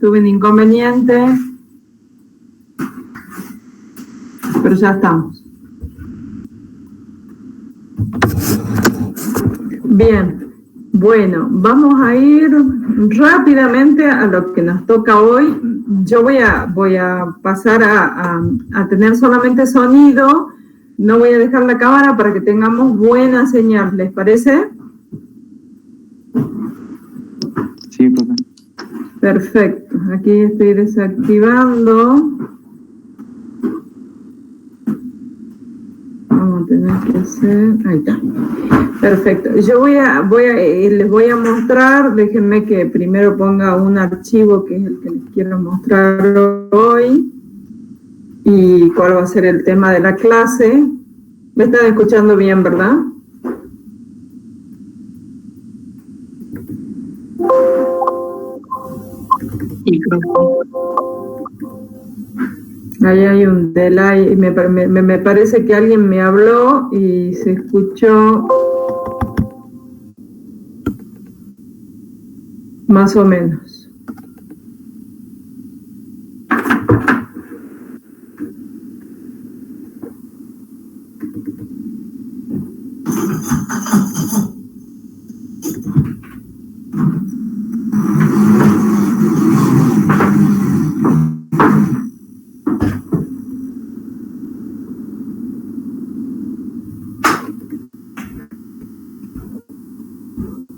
tuve un inconveniente, pero ya estamos. Bien, bueno, vamos a ir rápidamente a lo que nos toca hoy. Yo voy a pasar a tener solamente sonido, no voy a dejar la cámara para que tengamos buena señal, ¿les parece? Sí, profe. Perfecto, aquí estoy desactivando. Vamos a tener que hacer, ahí está. Perfecto, yo les voy a mostrar, déjenme que primero ponga un archivo que es el que les quiero mostrar hoy y cuál va a ser el tema de la clase. ¿Me están escuchando bien, verdad? Ahí hay un delay, me parece que alguien me habló y se escuchó más o menos.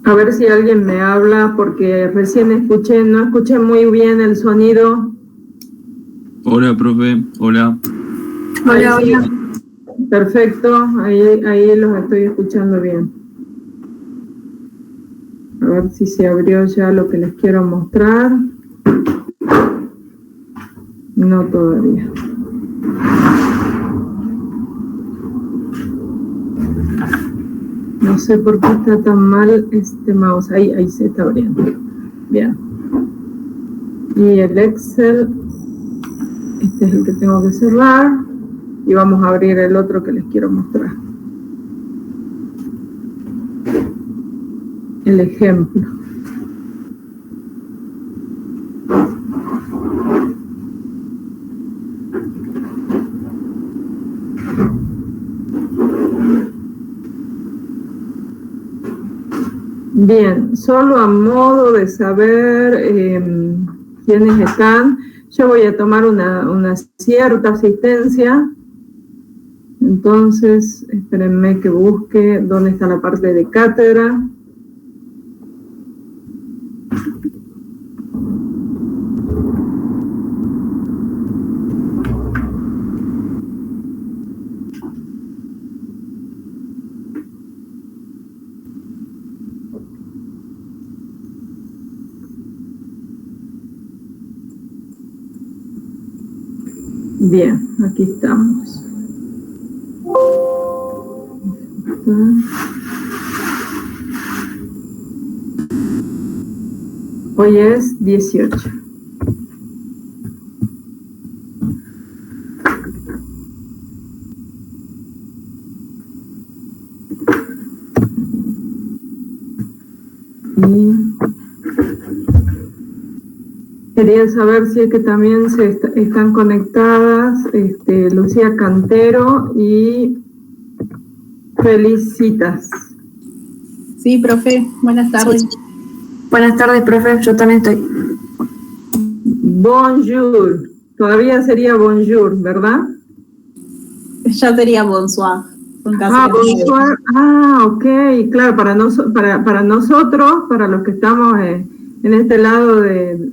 A ver si alguien me habla porque recién no escuché muy bien el sonido. Hola, profe. Hola. Hola, hola. Perfecto, ahí los estoy escuchando bien. A ver si se abrió ya lo que les quiero mostrar. No todavía. No sé por qué está tan mal este mouse. Ahí se está abriendo. Bien. Y el Excel, este es el que tengo que cerrar. Y vamos a abrir el otro que les quiero mostrar. El ejemplo. Bien, solo a modo de saber quiénes están, yo voy a tomar una cierta asistencia. Entonces, espérenme que busque dónde está la parte de cátedra. Bien, aquí estamos. Hoy es 18. Y quería saber si es que también están conectadas Lucía Cantero y Felicitas. Sí, profe, buenas tardes. Sí. Buenas tardes, profe, yo también estoy. Bonjour, todavía sería bonjour, ¿verdad? Ya sería bonsoir. Bonsoir. Ok, claro, para nosotros, para los que estamos en este lado del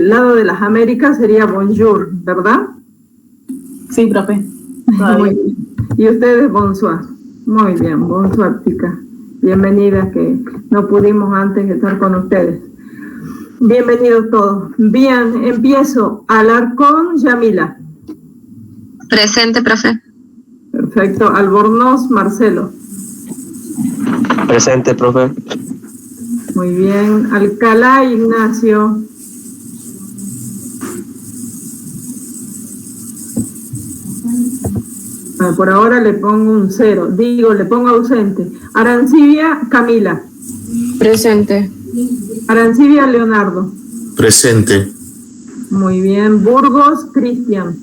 lado de las Américas, sería bonjour, ¿verdad? Sí, profe. Muy bien. Y ustedes bonsoir. Muy bien, bonsoir, chicas. Bienvenidas, que no pudimos antes estar con ustedes. Bienvenidos todos. Bien, empiezo. Alarcón, Yamila. Presente, profe. Perfecto. Albornoz, Marcelo. Presente, profe. Muy bien. Alcalá, Ignacio. Por ahora le pongo un 0. Le pongo ausente. Arancibia, Camila. Presente. Arancibia Leonardo. Presente. Muy bien. Burgos Cristian.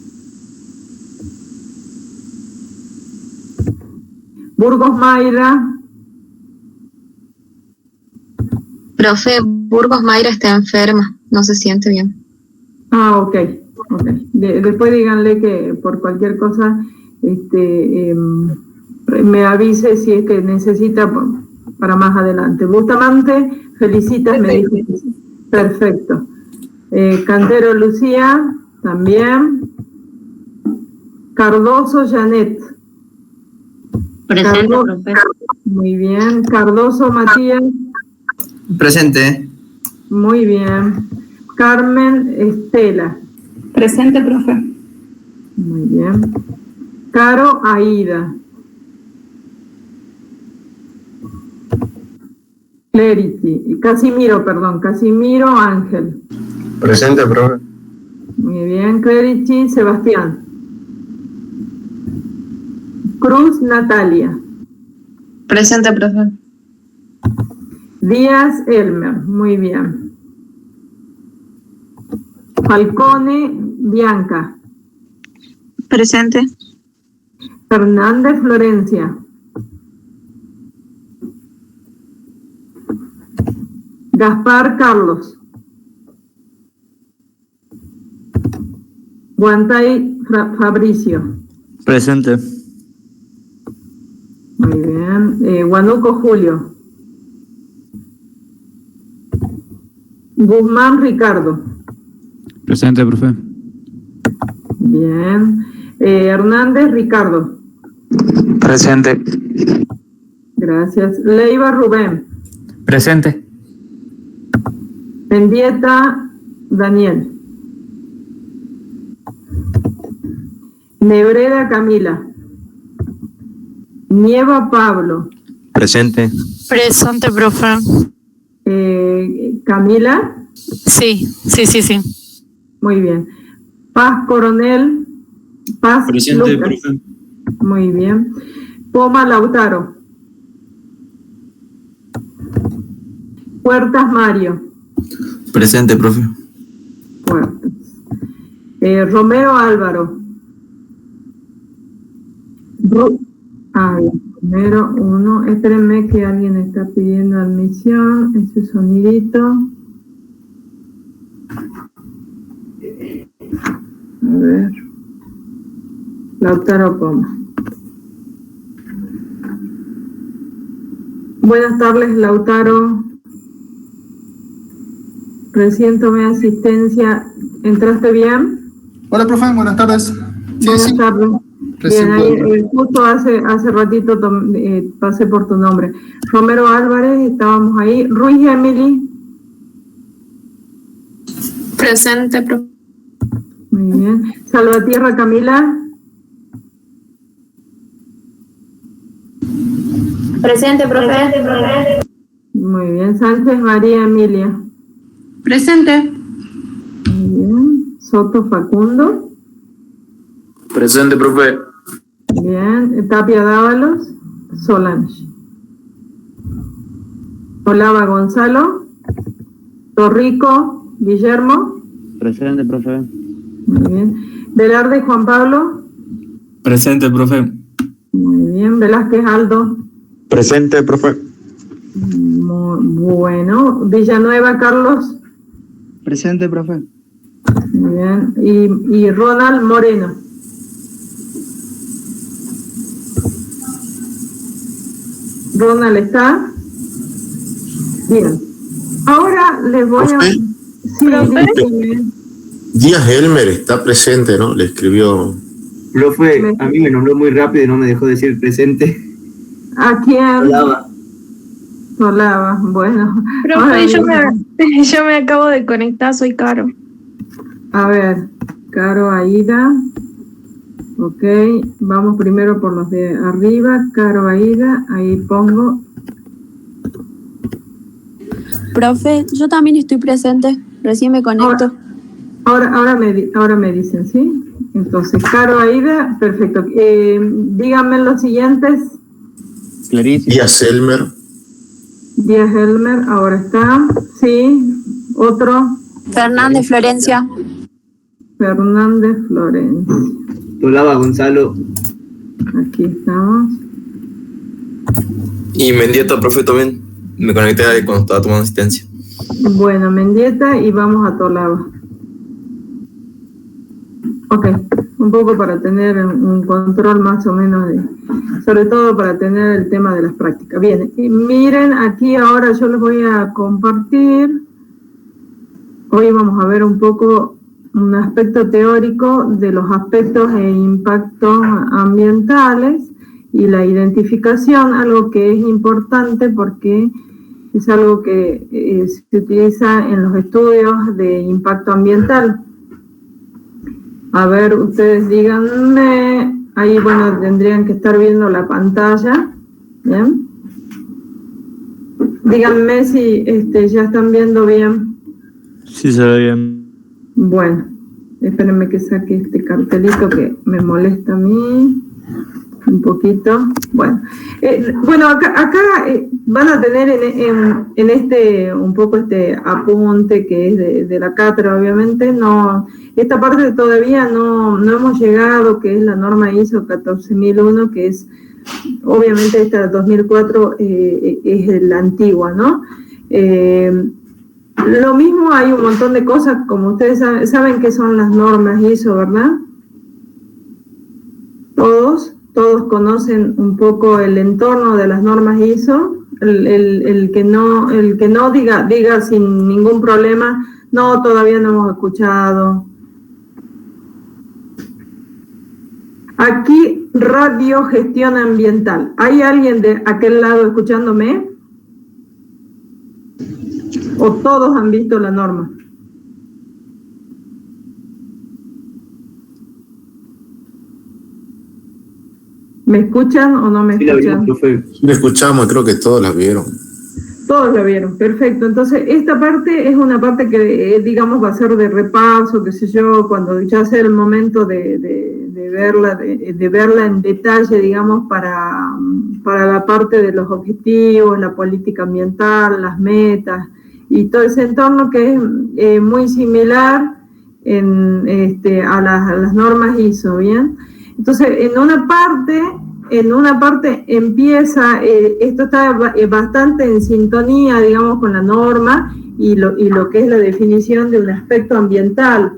Burgos Mayra. Profe, Burgos Mayra está enferma, no se siente bien. Ah, ok. Después díganle que por cualquier cosa me avise si es que necesita para más adelante. Bustamante, felicitas, me dijo. Perfecto. Cantero Lucía, también. Cardoso Janet. Presente, profe. Muy bien. Cardoso Matías. Presente. Muy bien. Carmen Estela. Presente, profe. Muy bien. Caro Aida. Clarity. Casimiro Ángel. Presente, profe. Muy bien. Clarity Sebastián. Cruz Natalia. Presente, profe. Díaz Elmer. Muy bien. Falcone Bianca. Presente. Fernández Florencia. Gaspar Carlos. Guantay Fabricio. Presente. Muy bien. Huánuco Julio. Guzmán Ricardo. Presente, profe. Bien. Hernández Ricardo. Presente. Gracias. Leiva Rubén. Presente. Mendieta Daniel. Nebreda Camila. Nieva Pablo. Presente. Presente, profe. Camila. Sí. Muy bien. Paz Coronel. Paz Presente, Lucas. profe. Muy bien. Poma Lautaro. Puertas Mario. Presente, profe. Puertas. Romero Álvaro. Romero 1. Espérenme que alguien está pidiendo admisión. Ese sonidito. A ver. Lautaro Poma. Buenas tardes, Lautaro. Recién tomé asistencia. ¿Entraste bien? Hola, profe, buenas tardes. Buenas tardes. Recién Bien, ahí, justo hace ratito pasé por tu nombre. Romero Álvarez, estábamos ahí. Ruiz Emily. Presente, profe. Muy bien. Salvatierra Camila. Presente, profe. Muy bien. Sánchez María Emilia. Presente. Muy bien. Soto Facundo. Presente, profe. Bien. Tapia Dávalos. Solange. Olava Gonzalo. Torrico Guillermo. Presente, profe. Muy bien. Velarde Juan Pablo. Presente, profe. Muy bien. Velázquez Aldo. Presente, profe. Muy bueno. Villanueva Carlos. Presente, profe. Muy bien. Y Ronald Moreno. Ronald está. Bien. Ahora les voy a... ¿Profe? Sí, dígame. Díaz Elmer está presente, ¿no? Le escribió. Profe, a mí me nombró muy rápido y no me dejó decir presente. ¿A quién? Hablaba. Solaba, bueno. Profe, yo me acabo de conectar, soy Caro. A ver, Caro Aida. Ok, vamos primero por los de arriba. Caro Aida, ahí pongo. Profe, yo también estoy presente, recién me conecto. Ahora me dicen, ¿sí? Entonces, Caro Aida, perfecto. Díganme los siguientes. Clarísimo. Díaz Elmer. Díaz Elmer, ahora está. Sí, otro. Fernández Florencia. Fernández Florencia. Tolaba Gonzalo. Aquí estamos. Y Mendieta, profe, también. Me conecté ahí cuando estaba tomando asistencia. Bueno, Mendieta y vamos a Tolaba. Ok, un poco para tener un control más o menos sobre todo para tener el tema de las prácticas. Bien, y miren aquí ahora yo les voy a compartir. Hoy vamos a ver un poco un aspecto teórico de los aspectos e impactos ambientales y la identificación, algo que es importante porque es algo que se utiliza en los estudios de impacto ambiental. A ver, ustedes díganme, ahí bueno, tendrían que estar viendo la pantalla, ¿bien? Díganme si ya están viendo bien. Sí, se ve bien. Bueno, espérenme que saque este cartelito que me molesta a mí un poquito. Bueno, acá van a tener en este un poco este apunte que es de la cátedra, obviamente. No, esta parte todavía no hemos llegado, que es la norma ISO 14001, que es obviamente esta 2004 es la antigua, ¿no? Lo mismo, hay un montón de cosas, como ustedes saben que son las normas ISO, ¿verdad? Todos conocen un poco el entorno de las normas ISO. El que no diga sin ningún problema, no, todavía no hemos escuchado. Aquí, radiogestión ambiental. ¿Hay alguien de aquel lado escuchándome? ¿O todos han visto la norma? ¿Me escuchan o no me escuchan? Le escuchamos, creo que todos las vieron. Todos la vieron, perfecto. Entonces, esta parte es una parte que, digamos, va a ser de repaso, qué sé yo, cuando ya sea el momento de verla en detalle, digamos, para la parte de los objetivos, la política ambiental, las metas, y todo ese entorno que es muy similar a las normas ISO, ¿bien? Entonces, en una parte empieza, esto está bastante en sintonía, digamos, con la norma y lo que es la definición de un aspecto ambiental.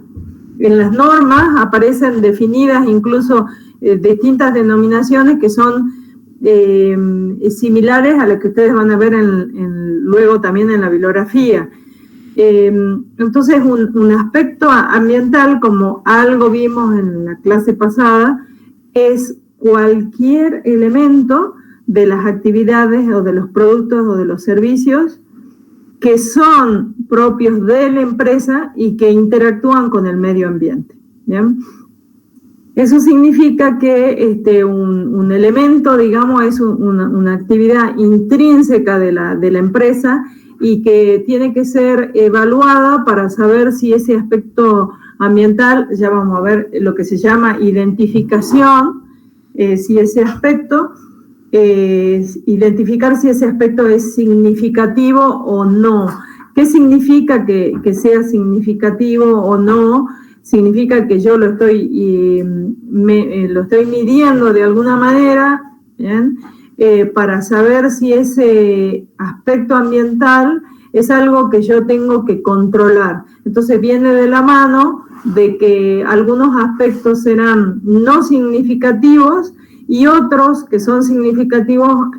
En las normas aparecen definidas incluso distintas denominaciones que son similares a las que ustedes van a ver luego también en la bibliografía. Entonces, un aspecto ambiental, como algo vimos en la clase pasada, es cualquier elemento de las actividades o de los productos o de los servicios que son propios de la empresa y que interactúan con el medio ambiente. ¿Bien? Eso significa que un elemento, digamos, es una actividad intrínseca de la empresa y que tiene que ser evaluada para saber si ese aspecto ambiental, ya vamos a ver lo que se llama identificación, si ese aspecto, identificar si ese aspecto es significativo o no. ¿Qué significa que sea significativo o no? Significa que yo lo estoy midiendo de alguna manera, ¿bien? Para saber si ese aspecto ambiental es algo que yo tengo que controlar. Entonces viene de la mano de que algunos aspectos serán no significativos y otros que son significativos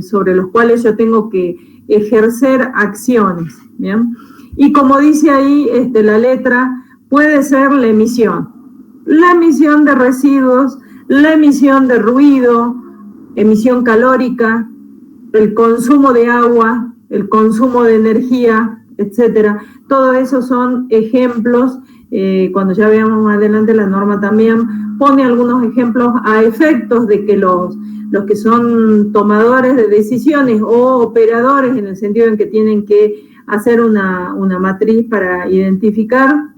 sobre los cuales yo tengo que ejercer acciones, ¿bien? Y como dice ahí la letra, puede ser la emisión de residuos, la emisión de ruido, emisión calórica, el consumo de agua, el consumo de energía, etcétera. Todo eso son ejemplos. Cuando ya veamos más adelante, la norma también pone algunos ejemplos a efectos de que los que son tomadores de decisiones o operadores, en el sentido en que tienen que hacer una matriz para identificar,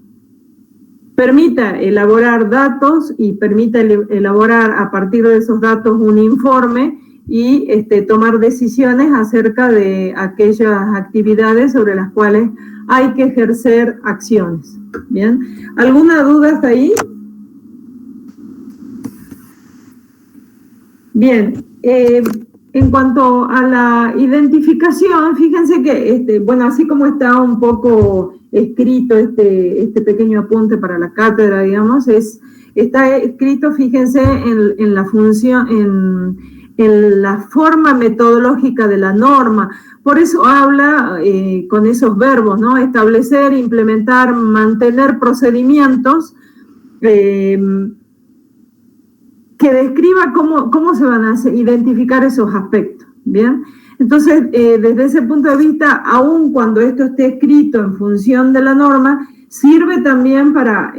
permita elaborar datos y permita elaborar a partir de esos datos un informe y tomar decisiones acerca de aquellas actividades sobre las cuales hay que ejercer acciones. ¿Bien? ¿Alguna duda hasta ahí? Bien. En cuanto a la identificación, fíjense que, bueno, así como está un poco escrito este pequeño apunte para la cátedra, digamos, está escrito, fíjense, en la función, en la forma metodológica de la norma. Por eso habla con esos verbos, ¿no? Establecer, implementar, mantener procedimientos que describa cómo se van a identificar esos aspectos, ¿bien? Entonces, desde ese punto de vista, aun cuando esto esté escrito en función de la norma, sirve también para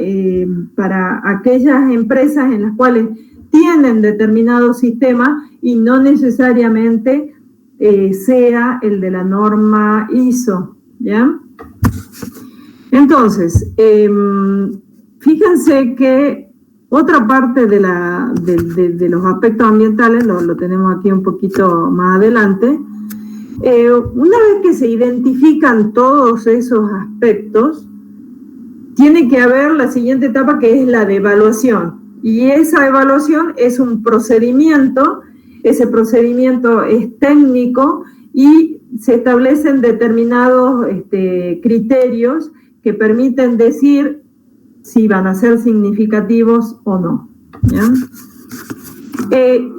aquellas empresas en las cuales tienen determinado sistema y no necesariamente sea el de la norma ISO, ¿ya? Entonces, fíjense que otra parte de los aspectos ambientales, lo tenemos aquí un poquito más adelante, una vez que se identifican todos esos aspectos, tiene que haber la siguiente etapa, que es la de evaluación. Y esa evaluación es un procedimiento, ese procedimiento es técnico y se establecen determinados criterios que permiten decir si van a ser significativos o no. ¿Ya?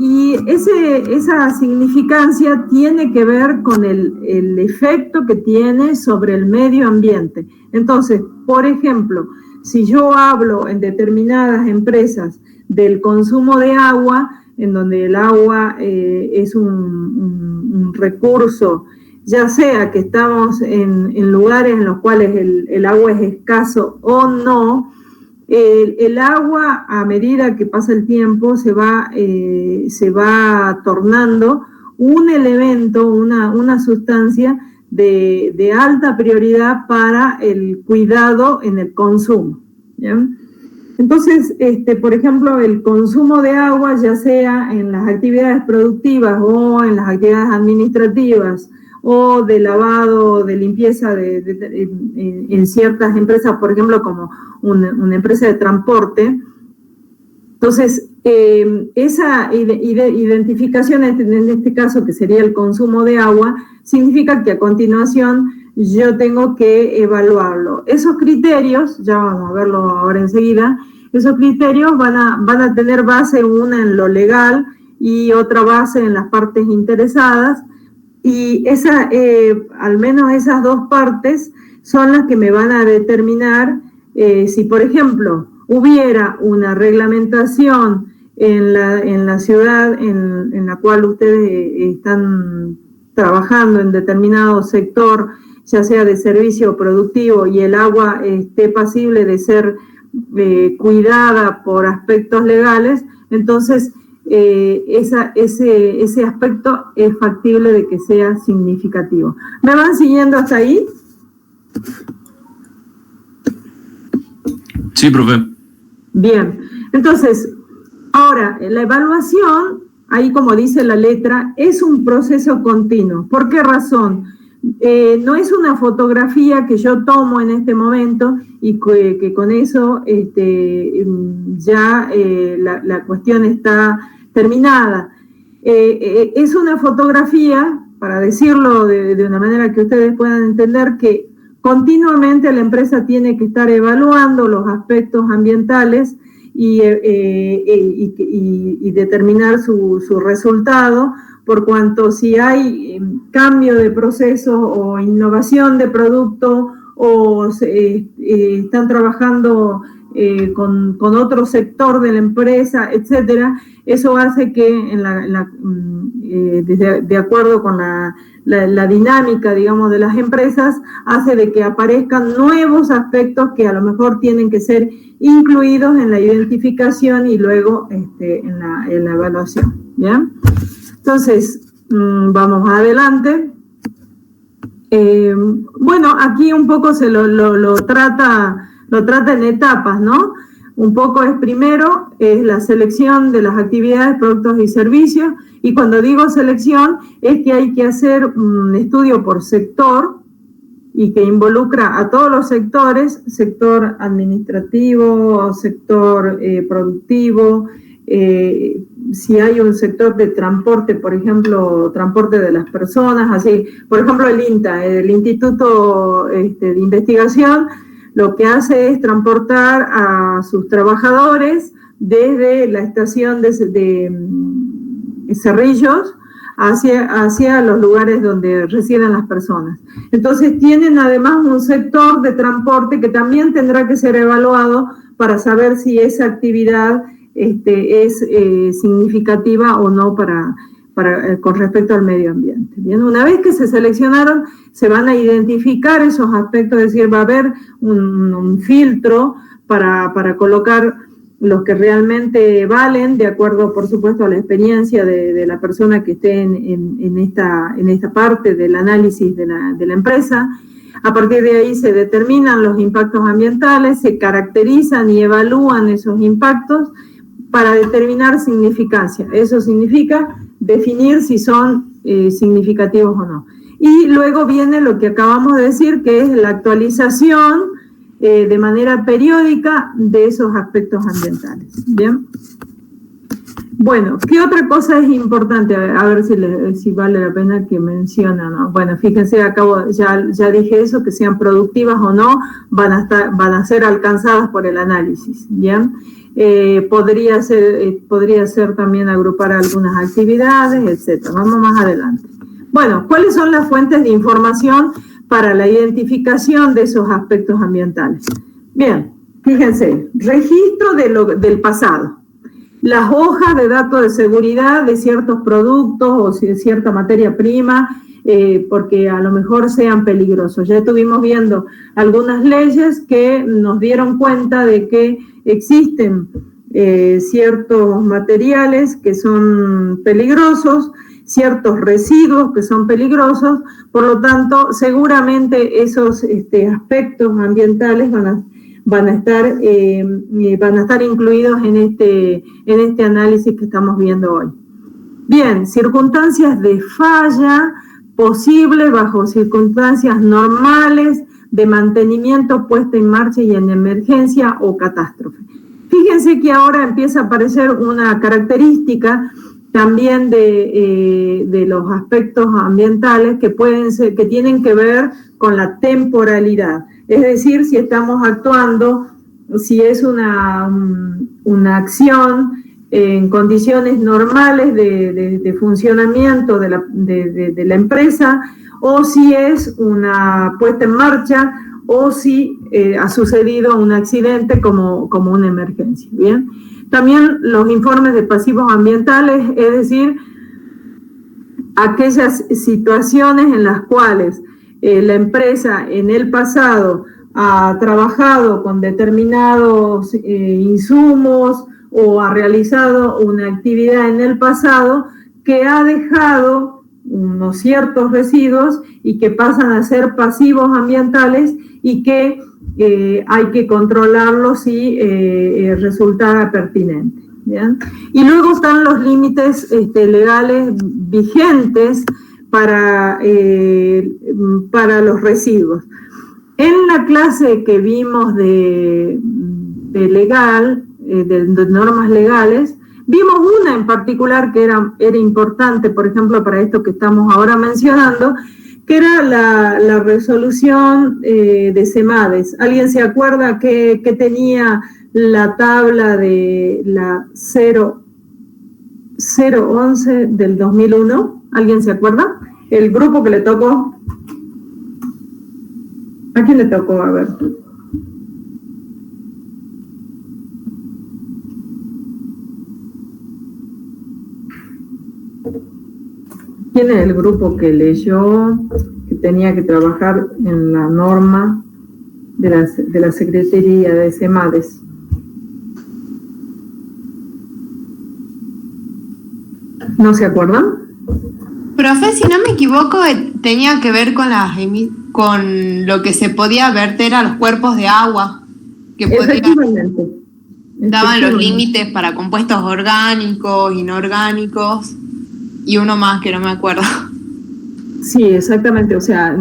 Y esa significancia tiene que ver con el efecto que tiene sobre el medio ambiente. Entonces, por ejemplo, si yo hablo en determinadas empresas del consumo de agua, en donde el agua es un recurso, ya sea que estamos en lugares en los cuales el agua es escaso o no, el agua, a medida que pasa el tiempo, se va tornando un elemento, una sustancia de alta prioridad para el cuidado en el consumo, ¿ya? Entonces, por ejemplo, el consumo de agua, ya sea en las actividades productivas o en las actividades administrativas, o de lavado, de limpieza en ciertas empresas, por ejemplo, como una empresa de transporte. Entonces, esa identificación, en este caso, que sería el consumo de agua, significa que a continuación yo tengo que evaluarlo. Esos criterios, ya vamos a verlo ahora enseguida, esos criterios van a tener base, una en lo legal y otra base en las partes interesadas, y al menos esas dos partes son las que me van a determinar si, por ejemplo, hubiera una reglamentación en la ciudad en la cual ustedes están trabajando en determinado sector, ya sea de servicio o productivo, y el agua esté pasible de ser cuidada por aspectos legales, entonces ese aspecto es factible de que sea significativo. ¿Me van siguiendo hasta ahí? Sí, profe. Bien, entonces, ahora, la evaluación, ahí como dice la letra, es un proceso continuo. ¿Por qué razón? No es una fotografía que yo tomo en este momento y que con eso ya la cuestión está terminada. Es una fotografía, para decirlo de una manera que ustedes puedan entender, que continuamente la empresa tiene que estar evaluando los aspectos ambientales y determinar su resultado, por cuanto si hay cambio de proceso o innovación de producto o están trabajando con otro sector de la empresa, etcétera, eso hace que de acuerdo con la dinámica, digamos, de las empresas, hace de que aparezcan nuevos aspectos que a lo mejor tienen que ser incluidos en la identificación y luego en la evaluación, ¿ya? Entonces, vamos adelante. Bueno, aquí un poco se lo trata en etapas, ¿no? un poco es primero, es la selección de las actividades, productos y servicios, y cuando digo selección es que hay que hacer un estudio por sector y que involucra a todos los sectores, sector administrativo, sector productivo, si hay un sector de transporte, por ejemplo, transporte de las personas, así, por ejemplo el INTA, el Instituto de Investigación, lo que hace es transportar a sus trabajadores desde la estación de Cerrillos hacia los lugares donde residen las personas. Entonces tienen además un sector de transporte que también tendrá que ser evaluado para saber si esa actividad es significativa o no con respecto al medio ambiente. Bien, una vez que se seleccionaron, se van a identificar esos aspectos, es decir, va a haber un filtro para colocar los que realmente valen, de acuerdo, por supuesto, a la experiencia de la persona que esté en esta parte del análisis de la empresa. A partir de ahí se determinan los impactos ambientales, se caracterizan y evalúan esos impactos para determinar significancia. Eso significa definir si son significativos o no. Y luego viene lo que acabamos de decir, que es la actualización de manera periódica de esos aspectos ambientales. ¿Bien? Bueno, ¿qué otra cosa es importante? A ver si vale la pena que mencione, ¿no? Bueno, fíjense, ya dije eso, que sean productivas o no, van a ser alcanzadas por el análisis. ¿Bien? Podría ser también agrupar algunas actividades, etcétera. Vamos más adelante. Bueno, ¿cuáles son las fuentes de información para la identificación de esos aspectos ambientales? Bien, fíjense, registro del pasado. Las hojas de datos de seguridad de ciertos productos o cierta materia prima, porque a lo mejor sean peligrosos. Ya estuvimos viendo algunas leyes que nos dieron cuenta de que existen ciertos materiales que son peligrosos, ciertos residuos que son peligrosos, por lo tanto, seguramente esos aspectos ambientales van a estar incluidos en este análisis que estamos viendo hoy. Bien, circunstancias de falla posible bajo circunstancias normales de mantenimiento, puesta en marcha y en emergencia o catástrofe. Fíjense que ahora empieza a aparecer una característica también de los aspectos ambientales que tienen que ver con la temporalidad. Es decir, si estamos actuando, si es una acción en condiciones normales de funcionamiento de la empresa, o si es una puesta en marcha, o si ha sucedido un accidente como una emergencia. Bien. También los informes de pasivos ambientales, es decir, aquellas situaciones en las cuales la empresa en el pasado ha trabajado con determinados insumos o ha realizado una actividad en el pasado que ha dejado unos ciertos residuos y que pasan a ser pasivos ambientales y que hay que controlarlos si resulta pertinente. ¿Bien? Y luego están los límites legales vigentes para los residuos. En la clase que vimos de normas legales, vimos una en particular que era importante, por ejemplo, para esto que estamos ahora mencionando, que era la resolución de CEMADES. ¿Alguien se acuerda que tenía la tabla de la 011 del 2001? ¿Alguien se acuerda? El grupo que le tocó. ¿A quién le tocó? A ver. ¿Quién es el grupo que leyó que tenía que trabajar en la norma de la Secretaría de CEMADES? ¿No se acuerdan? Profe, si no me equivoco, tenía que ver con lo que se podía verter a los cuerpos de agua. Que Efectivamente. daban los límites para compuestos orgánicos, inorgánicos y uno más que no me acuerdo. Sí, exactamente, o sea,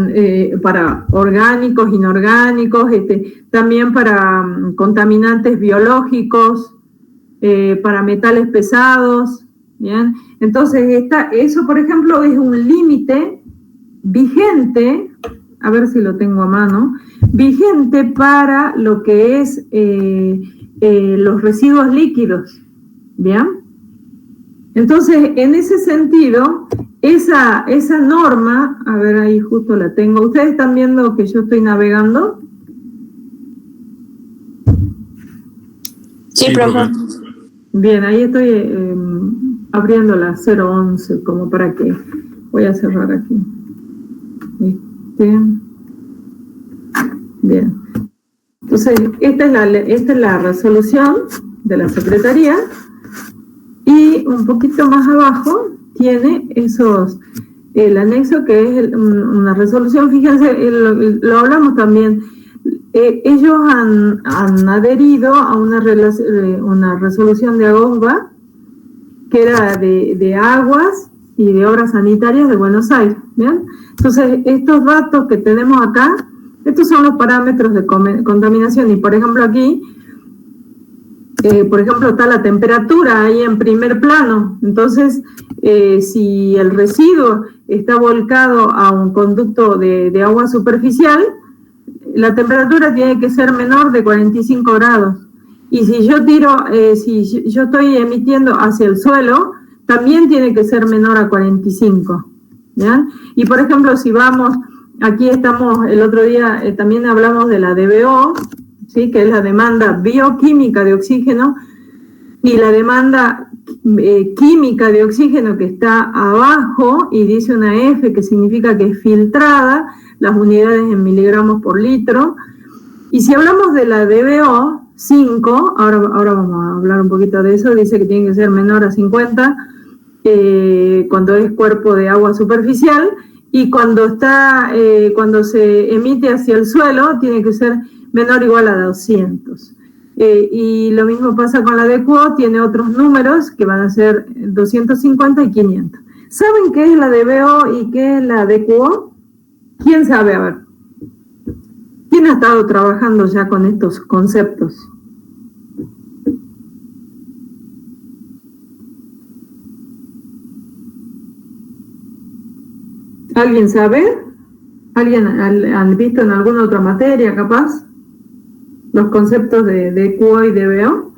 para orgánicos, inorgánicos, también para contaminantes biológicos, para metales pesados, ¿bien? Entonces, eso, por ejemplo, es un límite vigente, a ver si lo tengo a mano, vigente para lo que es los residuos líquidos, ¿bien? Entonces, en ese sentido, esa norma, a ver, ahí justo la tengo. ¿Ustedes están viendo que yo estoy navegando? Sí, profe. Bien, ahí estoy abriendo la 011, como para que... Voy a cerrar aquí. Bien. Entonces, esta es la resolución de la Secretaría. Y un poquito más abajo tiene el anexo que es una resolución. Fíjense, lo hablamos también. Ellos han adherido a una resolución de AGOSBA que era de aguas y de obras sanitarias de Buenos Aires. ¿Bien? Entonces, estos datos que tenemos acá, estos son los parámetros de contaminación. Y, por ejemplo, aquí, por ejemplo, está la temperatura ahí en primer plano. Entonces, si el residuo está volcado a un conducto de agua superficial, la temperatura tiene que ser menor de 45 grados. Y si yo si yo estoy emitiendo hacia el suelo, también tiene que ser menor a 45. ¿Ya? Y, por ejemplo, si vamos, aquí estamos, el otro día también hablamos de la DBO, ¿sí? Que es la demanda bioquímica de oxígeno, y la demanda química de oxígeno que está abajo, y dice una F, que significa que es filtrada, las unidades en miligramos por litro. Y si hablamos de la DBO 5, ahora vamos a hablar un poquito de eso, dice que tiene que ser menor a 50 cuando es cuerpo de agua superficial, y cuando se emite hacia el suelo tiene que ser menor o igual a 200. Y lo mismo pasa con la DQO, tiene otros números que van a ser 250 y 500. ¿Saben qué es la DBO y qué es la DQO? ¿Quién sabe? A ver. ¿Quién ha estado trabajando ya con estos conceptos? ¿Alguien sabe? ¿Alguien han visto en alguna otra materia, capaz? Los conceptos de DQO y DBO.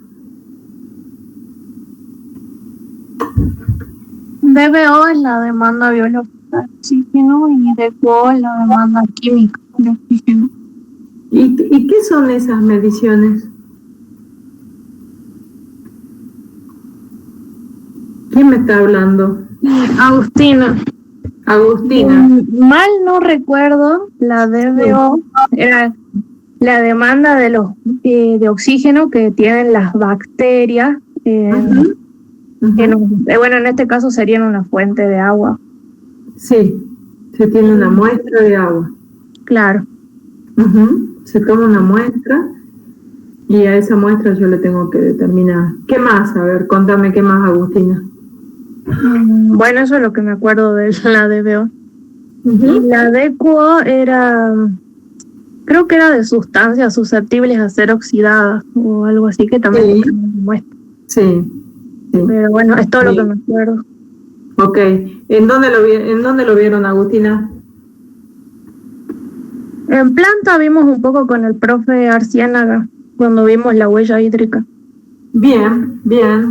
DBO es la demanda biológica de oxígeno y DQO es la demanda química de oxígeno. ¿Y qué son esas mediciones? ¿Quién me está hablando? Agustina. Mal no recuerdo, la DBO era la demanda de oxígeno que tienen las bacterias, bueno, en este caso serían una fuente de agua. Sí, se tiene una muestra de agua. Claro. Se toma una muestra y a esa muestra yo le tengo que determinar. ¿Qué más? A ver, contame qué más, Agustina. Bueno, eso es lo que me acuerdo de la DBO. Y la DQO creo que era de sustancias susceptibles a ser oxidadas o algo así, que también muestra. Sí. Pero bueno, es todo lo que me acuerdo. Ok. ¿En dónde lo vieron, Agustina? En planta vimos un poco con el profe Arciénaga, cuando vimos la huella hídrica. Bien,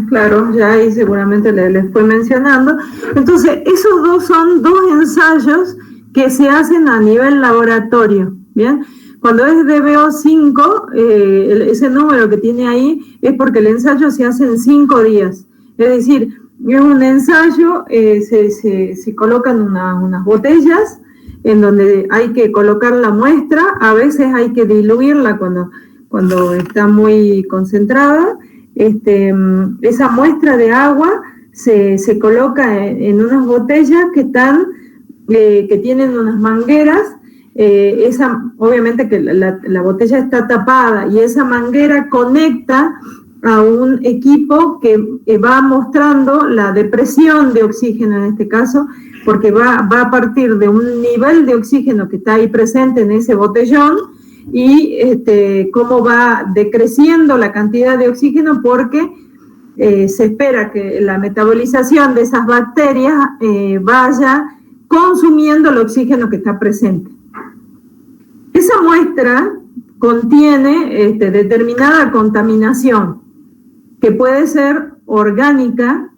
claro, ya ahí seguramente les fue mencionando. Entonces, esos son dos ensayos que se hacen a nivel laboratorio, ¿bien? Cuando es DBO 5, ese número que tiene ahí es porque el ensayo se hace en 5 días. Es decir, es un ensayo, se colocan unas botellas en donde hay que colocar la muestra, a veces hay que diluirla cuando está muy concentrada. Esa muestra de agua se coloca en unas botellas que tienen unas mangueras. Obviamente que la botella está tapada y esa manguera conecta a un equipo que va mostrando la depresión de oxígeno en este caso, porque va a partir de un nivel de oxígeno que está ahí presente en ese botellón y cómo va decreciendo la cantidad de oxígeno porque se espera que la metabolización de esas bacterias vaya consumiendo el oxígeno que está presente. Esa muestra contiene determinada contaminación que puede ser orgánica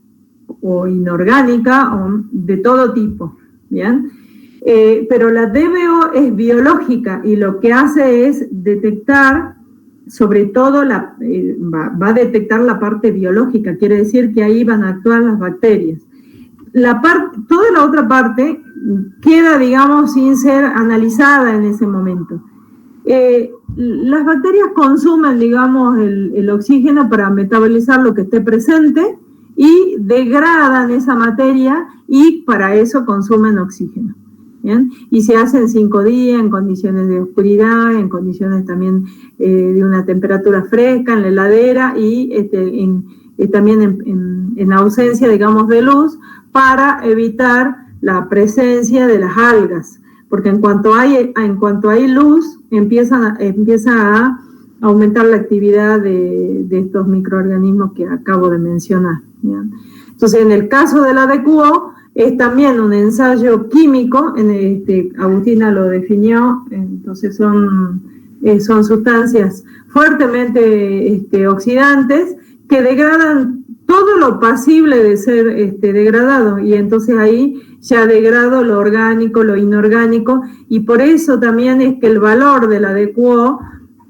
o inorgánica o de todo tipo, ¿bien? Pero la DBO es biológica y lo que hace es detectar, sobre todo va a detectar la parte biológica, quiere decir que ahí van a actuar las bacterias. Toda la otra parte queda, digamos, sin ser analizada en ese momento. Las bacterias consumen, digamos, el oxígeno para metabolizar lo que esté presente y degradan esa materia y para eso consumen oxígeno. ¿Bien? Y se hace en 5 días, en condiciones de oscuridad, en condiciones también de una temperatura fresca, en la heladera y también en ausencia, digamos, de luz, para evitar la presencia de las algas. Porque en cuanto hay luz, empieza a aumentar la actividad de estos microorganismos que acabo de mencionar. ¿Bien? Entonces, en el caso de la DQO, es también un ensayo químico, Agustina lo definió, entonces son sustancias fuertemente oxidantes que degradan todo lo pasible de ser degradado, y entonces ahí ya degrado lo orgánico, lo inorgánico, y por eso también es que el valor de la DQO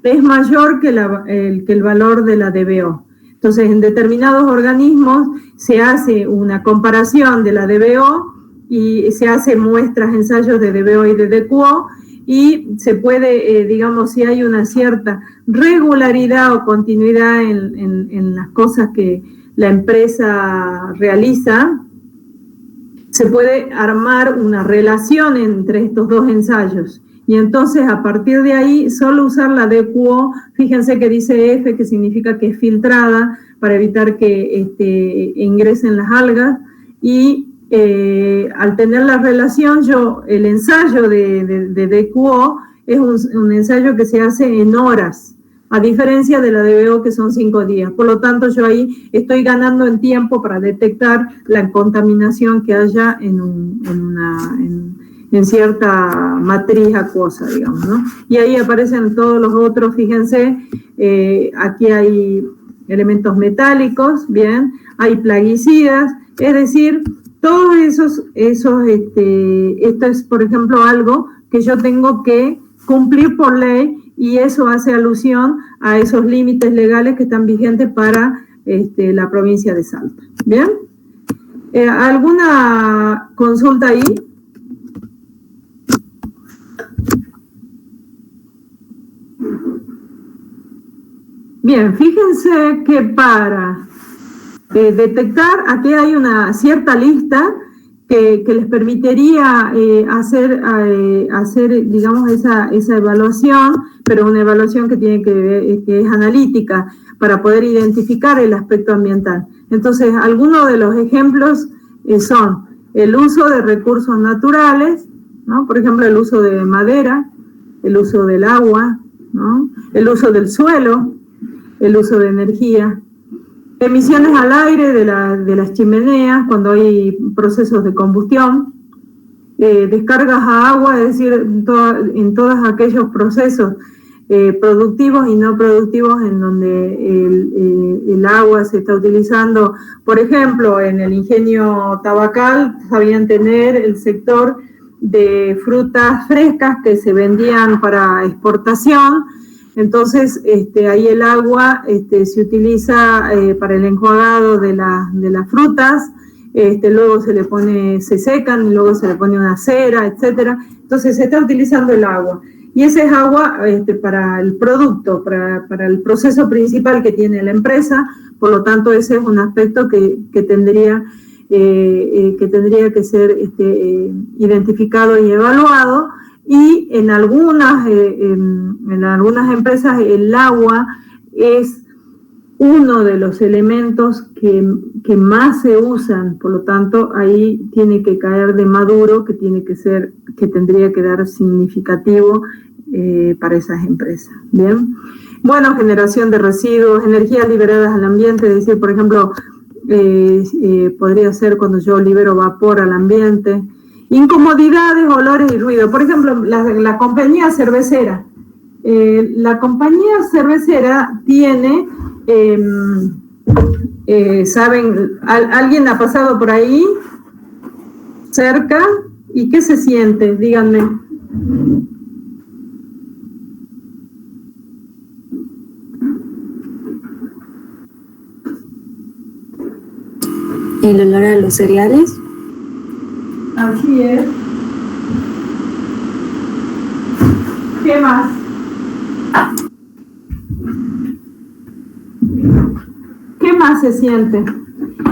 es mayor que el valor de la DBO. Entonces, en determinados organismos se hace una comparación de la DBO y se hace muestras, ensayos de DBO y de DQO, y se puede, digamos, si hay una cierta regularidad o continuidad en las cosas que la empresa realiza, se puede armar una relación entre estos dos ensayos. Y entonces, a partir de ahí, solo usar la DQO, fíjense que dice F, que significa que es filtrada, para evitar que ingresen las algas, y al tener la relación, el ensayo de DQO es un ensayo que se hace en horas, a diferencia de la DBO, que son 5 días. Por lo tanto, yo ahí estoy ganando en tiempo para detectar la contaminación que haya en cierta matriz acuosa, digamos, ¿no? Y ahí aparecen todos los otros, fíjense, aquí hay elementos metálicos, bien, hay plaguicidas, es decir, todos esto es, por ejemplo, algo que yo tengo que cumplir por ley, y eso hace alusión a esos límites legales que están vigentes para la provincia de Salta. ¿Bien? ¿Alguna consulta ahí? Bien, fíjense que para detectar, aquí hay una cierta lista que les permitiría hacer, digamos, esa evaluación, pero una evaluación que tiene que es analítica, para poder identificar el aspecto ambiental. Entonces, algunos de los ejemplos son el uso de recursos naturales, ¿no? Por ejemplo, el uso de madera, el uso del agua, ¿no? El uso del suelo, el uso de energía, emisiones al aire de las chimeneas cuando hay procesos de combustión, descargas a agua, es decir, en todos aquellos procesos productivos y no productivos en donde el agua se está utilizando. Por ejemplo, en el ingenio tabacal sabían tener el sector de frutas frescas que se vendían para exportación. Entonces, ahí el agua se utiliza para el enjuagado de las frutas, luego se secan, y luego se le pone una cera, etcétera. Entonces, se está utilizando el agua. Y ese es agua para el producto, para el proceso principal que tiene la empresa. Por lo tanto, ese es un aspecto que tendría que ser identificado y evaluado. Y en algunas empresas el agua es uno de los elementos que más se usan, por lo tanto ahí tiene que caer de maduro, que tendría que dar significativo para esas empresas. Bien, bueno, generación de residuos, energías liberadas al ambiente, es decir, por ejemplo, podría ser cuando yo libero vapor al ambiente, incomodidades, olores y ruido. Por ejemplo, la compañía cervecera. La compañía cervecera tiene, ¿saben? ¿Alguien ha pasado por ahí cerca? ¿Y qué se siente? Díganme. El olor a los cereales. Así es. ¿Qué más? ¿Qué más se siente?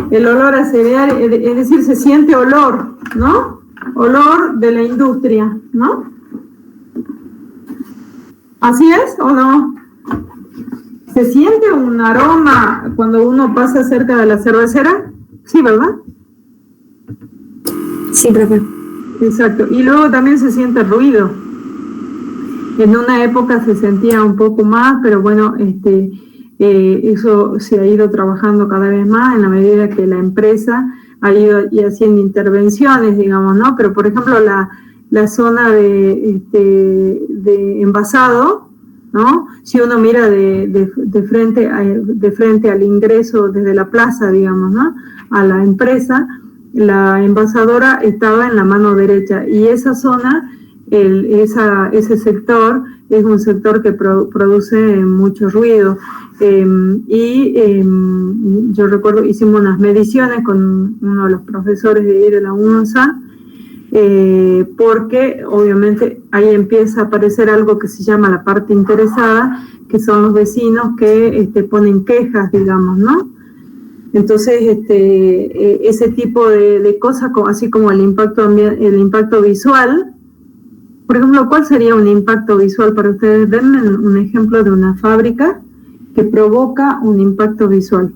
El olor a cereal, es decir, se siente olor, ¿no? Olor de la industria, ¿no? ¿Así es o no? ¿Se siente un aroma cuando uno pasa cerca de la cervecera? Sí, ¿verdad? Sí, profe. Exacto. Y luego también se siente ruido. En una época se sentía un poco más, pero bueno, eso se ha ido trabajando cada vez más en la medida que la empresa ha ido haciendo intervenciones, digamos, ¿no? Pero, por ejemplo, la zona de envasado, ¿no? Si uno mira de frente al ingreso desde la plaza, digamos, ¿no? A la empresa, la envasadora estaba en la mano derecha y esa zona, ese sector es un sector que produce mucho ruido. Yo recuerdo, hicimos unas mediciones con uno de los profesores de ahí de la UNSA, porque obviamente ahí empieza a aparecer algo que se llama la parte interesada, que son los vecinos que ponen quejas, digamos, ¿no? Entonces, ese tipo de cosas, así como el impacto visual. Por ejemplo, ¿cuál sería un impacto visual para ustedes? Denme un ejemplo de una fábrica que provoca un impacto visual.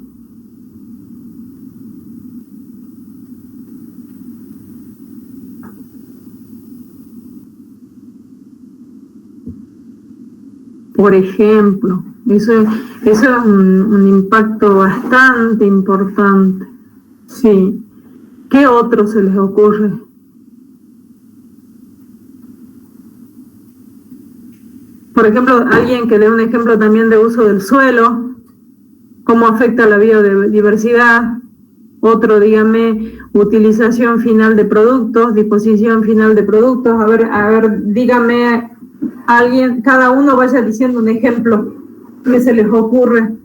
Por ejemplo, eso es un impacto bastante importante. Sí. ¿Qué otro se les ocurre? Por ejemplo, alguien que dé un ejemplo también de uso del suelo, cómo afecta la biodiversidad. Otro, dígame, utilización final de productos, disposición final de productos. A ver, dígame alguien, cada uno vaya diciendo un ejemplo que se les ocurre.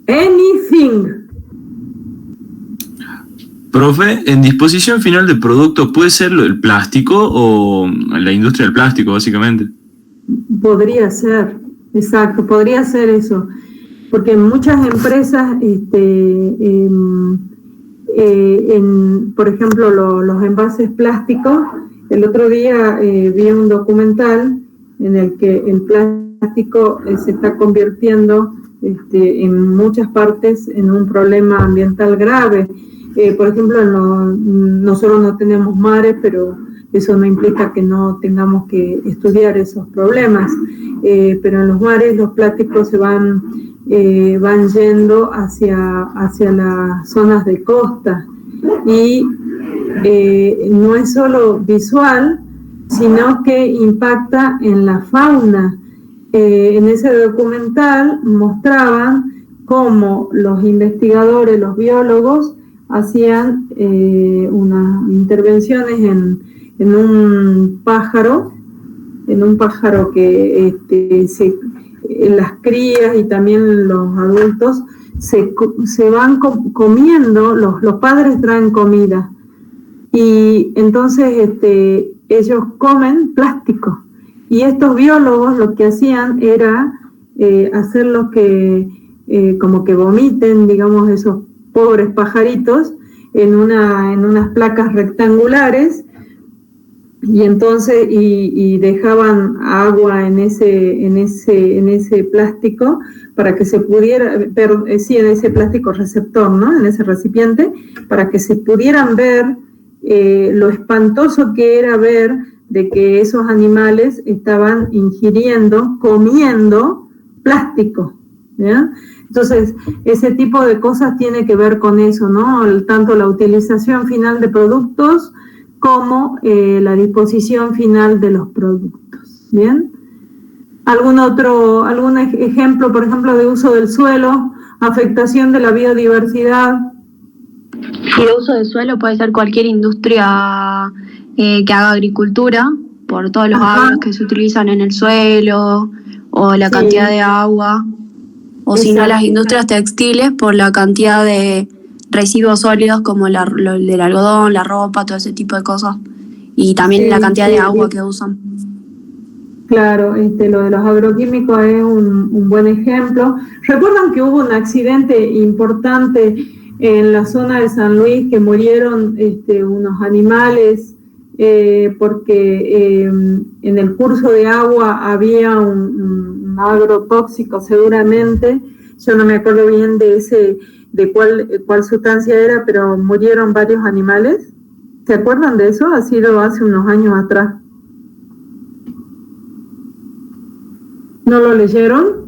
Anything. Profe, en disposición final de productos, ¿puede ser el plástico o la industria del plástico, básicamente? Podría ser, exacto, podría ser eso. Porque en muchas empresas, por ejemplo, los envases plásticos, el otro día vi un documental en el que el plástico se está convirtiendo en muchas partes en un problema ambiental grave. Por ejemplo, nosotros no tenemos mares, pero eso no implica que no tengamos que estudiar esos problemas. Pero en los mares los plásticos se van yendo hacia las zonas de costa. Y no es solo visual, sino que impacta en la fauna. En ese documental mostraban cómo los investigadores, los biólogos, hacían unas intervenciones en un pájaro que las crías y también los adultos se van comiendo, los padres traen comida y entonces ellos comen plástico. Y estos biólogos lo que hacían era hacerlos que como que vomiten, digamos, esos pobres pajaritos en unas placas rectangulares, y entonces y dejaban agua en ese plástico para que se pudiera, sí, en ese plástico receptor, ¿no? En ese recipiente, para que se pudieran ver lo espantoso que era ver de que esos animales estaban ingiriendo, comiendo plástico, ¿ya? Entonces, ese tipo de cosas tiene que ver con eso, ¿no? Tanto la utilización final de productos como la disposición final de los productos, ¿bien? ¿Algún ejemplo, por ejemplo, de uso del suelo, afectación de la biodiversidad? Y el uso del suelo puede ser cualquier industria que haga agricultura, por todos los agros que se utilizan en el suelo, o la cantidad de agua, o si no las industrias textiles, por la cantidad de residuos sólidos como del algodón, la ropa, todo ese tipo de cosas, y también la cantidad de agua que usan. Claro, lo de los agroquímicos es un buen ejemplo. ¿Recuerdan que hubo un accidente importante en la zona de San Luis, que murieron unos animales porque en el curso de agua había un agrotóxico seguramente? Yo no me acuerdo bien de cuál sustancia era, pero murieron varios animales. ¿Se acuerdan de eso? Ha sido hace unos años atrás. ¿No lo leyeron?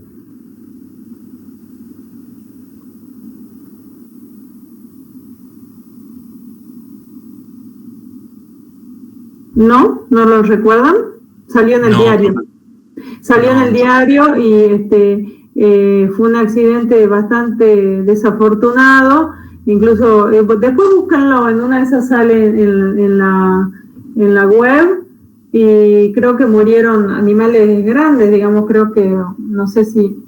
¿No? ¿No lo recuerdan? Salió en el diario. Salió en el diario y fue un accidente bastante desafortunado. Incluso, después búsquenlo, en una de esas sale en la web, y creo que murieron animales grandes, digamos, creo que, no sé si,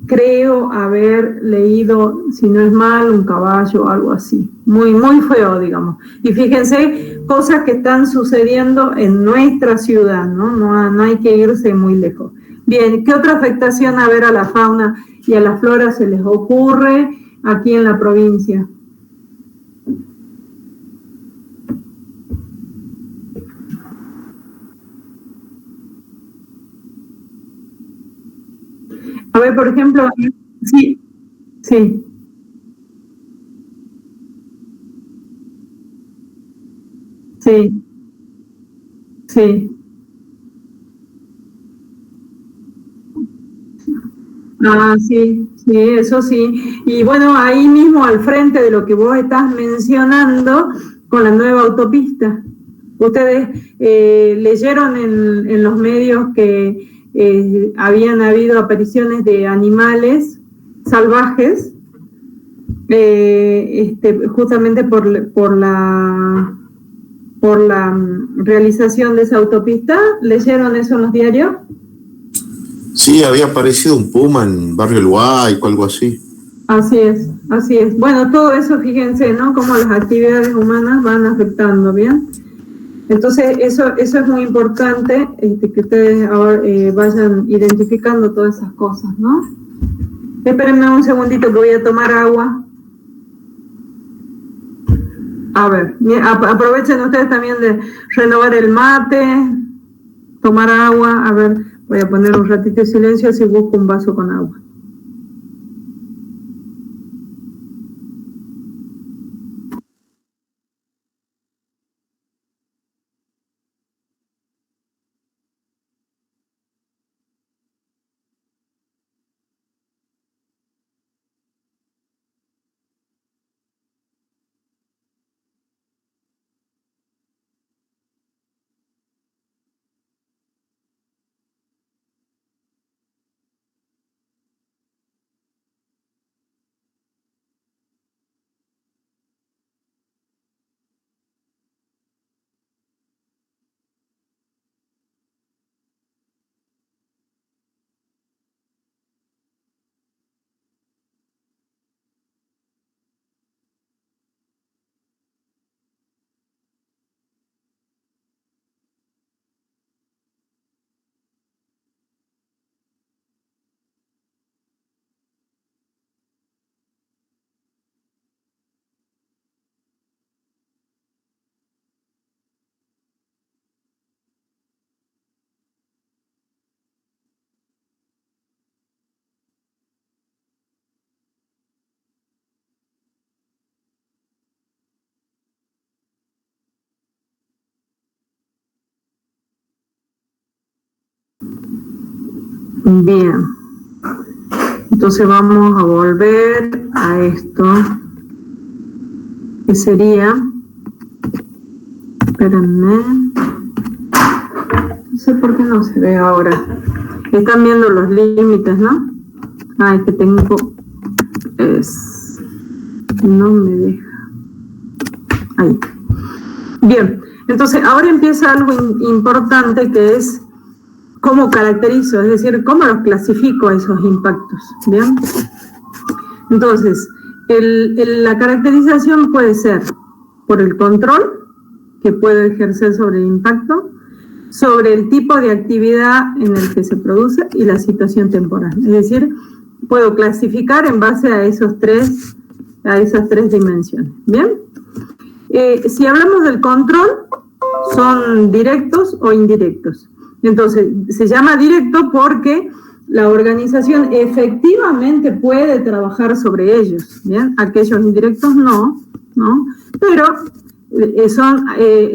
creo haber leído, si no es mal, un caballo o algo así. Muy, muy feo, digamos. Y fíjense, cosas que están sucediendo en nuestra ciudad, ¿no? No hay que irse muy lejos. Bien, ¿qué otra afectación a ver a la fauna y a la flora se les ocurre aquí en la provincia? A ver, por ejemplo, sí. Ah, sí, eso sí. Y bueno, ahí mismo al frente de lo que vos estás mencionando, con la nueva autopista. Ustedes leyeron en los medios que habían habido apariciones de animales salvajes, justamente por la realización de esa autopista. ¿Leyeron eso en los diarios? Sí, había aparecido un puma en Barrio El Guayco, algo así. Así es, así es. Bueno, todo eso, fíjense, ¿no? Cómo las actividades humanas van afectando, ¿bien? Entonces, eso es muy importante, que ustedes ahora vayan identificando todas esas cosas, ¿no? Espérenme un segundito que voy a tomar agua. A ver, aprovechen ustedes también de renovar el mate, tomar agua. A ver, voy a poner un ratito de silencio si busco un vaso con agua. Bien. Entonces vamos a volver a esto, que sería, espérenme, no sé por qué no se ve ahora. Están viendo los límites, ¿no? Ah, es que tengo, no me deja. Ahí. Bien, entonces ahora empieza algo importante, que es cómo caracterizo, es decir, cómo los clasifico a esos impactos. Bien. Entonces, la caracterización puede ser por el control que puedo ejercer sobre el impacto, sobre el tipo de actividad en el que se produce y la situación temporal. Es decir, puedo clasificar en base a esas tres dimensiones. Bien. Si hablamos del control, son directos o indirectos. Entonces, se llama directo porque la organización efectivamente puede trabajar sobre ellos, ¿bien? Aquellos indirectos no, pero son,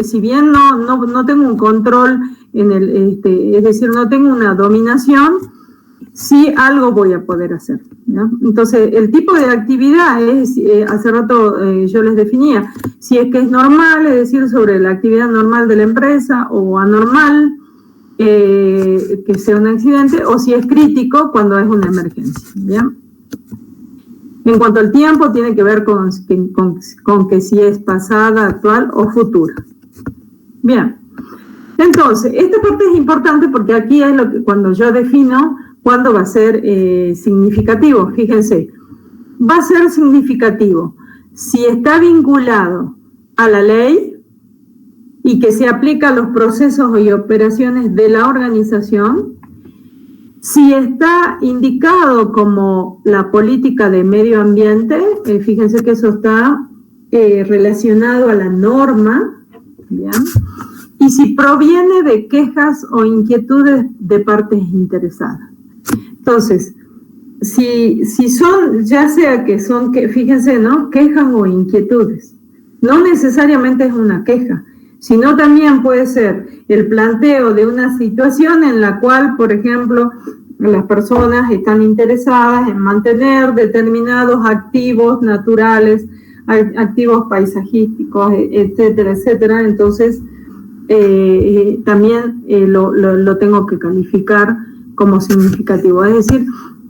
si bien no tengo un control es decir, no tengo una dominación, sí algo voy a poder hacer, ¿no? Entonces, el tipo de actividad es, hace rato yo les definía, si es que es normal, es decir, sobre la actividad normal de la empresa, o anormal, que sea un accidente, o si es crítico cuando es una emergencia, ¿bien? En cuanto al tiempo, tiene que ver con que si es pasada, actual o futura. Bien. Entonces, esta parte es importante porque aquí es lo que, cuando yo defino cuándo va a ser significativo. Fíjense, va a ser significativo si está vinculado a la ley y que se aplica a los procesos y operaciones de la organización, si está indicado como la política de medio ambiente, fíjense que eso está relacionado a la norma, ¿bien? Y si proviene de quejas o inquietudes de partes interesadas. Entonces, si son, ya sea que son, fíjense, ¿no? Quejas o inquietudes, no necesariamente es una queja, sino también puede ser el planteo de una situación en la cual, por ejemplo, las personas están interesadas en mantener determinados activos naturales, activos paisajísticos, etcétera, etcétera. Entonces, también lo tengo que calificar como significativo. Es decir,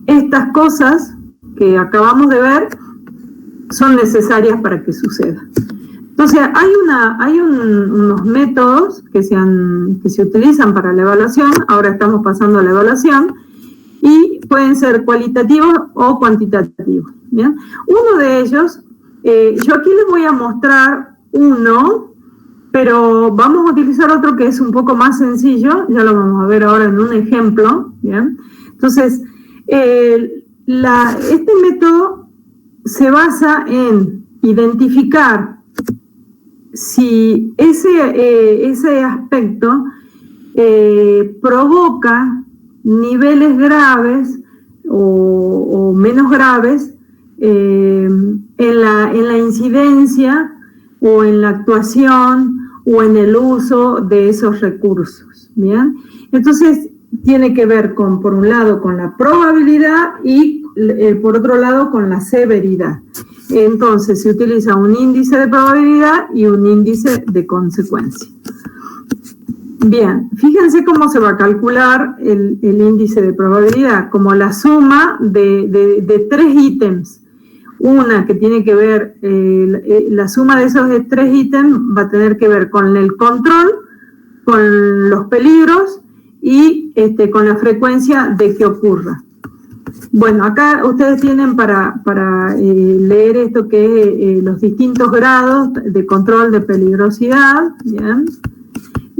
estas cosas que acabamos de ver son necesarias para que suceda. Entonces, hay unos métodos que se utilizan para la evaluación. Ahora estamos pasando a la evaluación, y pueden ser cualitativos o cuantitativos, ¿bien? Uno de ellos, yo aquí les voy a mostrar uno, pero vamos a utilizar otro que es un poco más sencillo, ya lo vamos a ver ahora en un ejemplo, ¿bien? Entonces, este método se basa en identificar si ese aspecto provoca niveles graves o menos graves en la incidencia o en la actuación o en el uso de esos recursos, ¿bien? Entonces, tiene que ver por un lado, con la probabilidad y, por otro lado, con la severidad. Entonces, se utiliza un índice de probabilidad y un índice de consecuencia. Bien, fíjense cómo se va a calcular el índice de probabilidad, como la suma de tres ítems. Una que tiene que ver, la suma de esos tres ítems va a tener que ver con el control, con los peligros y con la frecuencia de que ocurra. Bueno, acá ustedes tienen para leer esto que es los distintos grados de control de peligrosidad, ¿bien?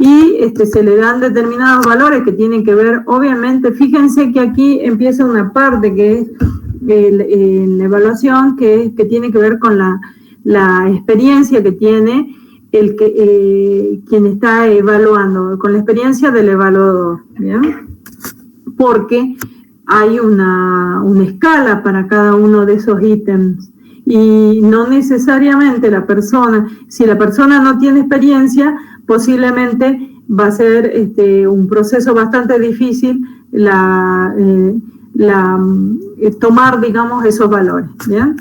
Y se le dan determinados valores que tienen que ver, obviamente, fíjense que aquí empieza una parte que es la evaluación, que tiene que ver con la experiencia que tiene quien está evaluando, con la experiencia del evaluador, ¿bien? Porque hay una escala para cada uno de esos ítems, y no necesariamente si la persona no tiene experiencia, posiblemente va a ser un proceso bastante difícil tomar, digamos, esos valores, ¿bien?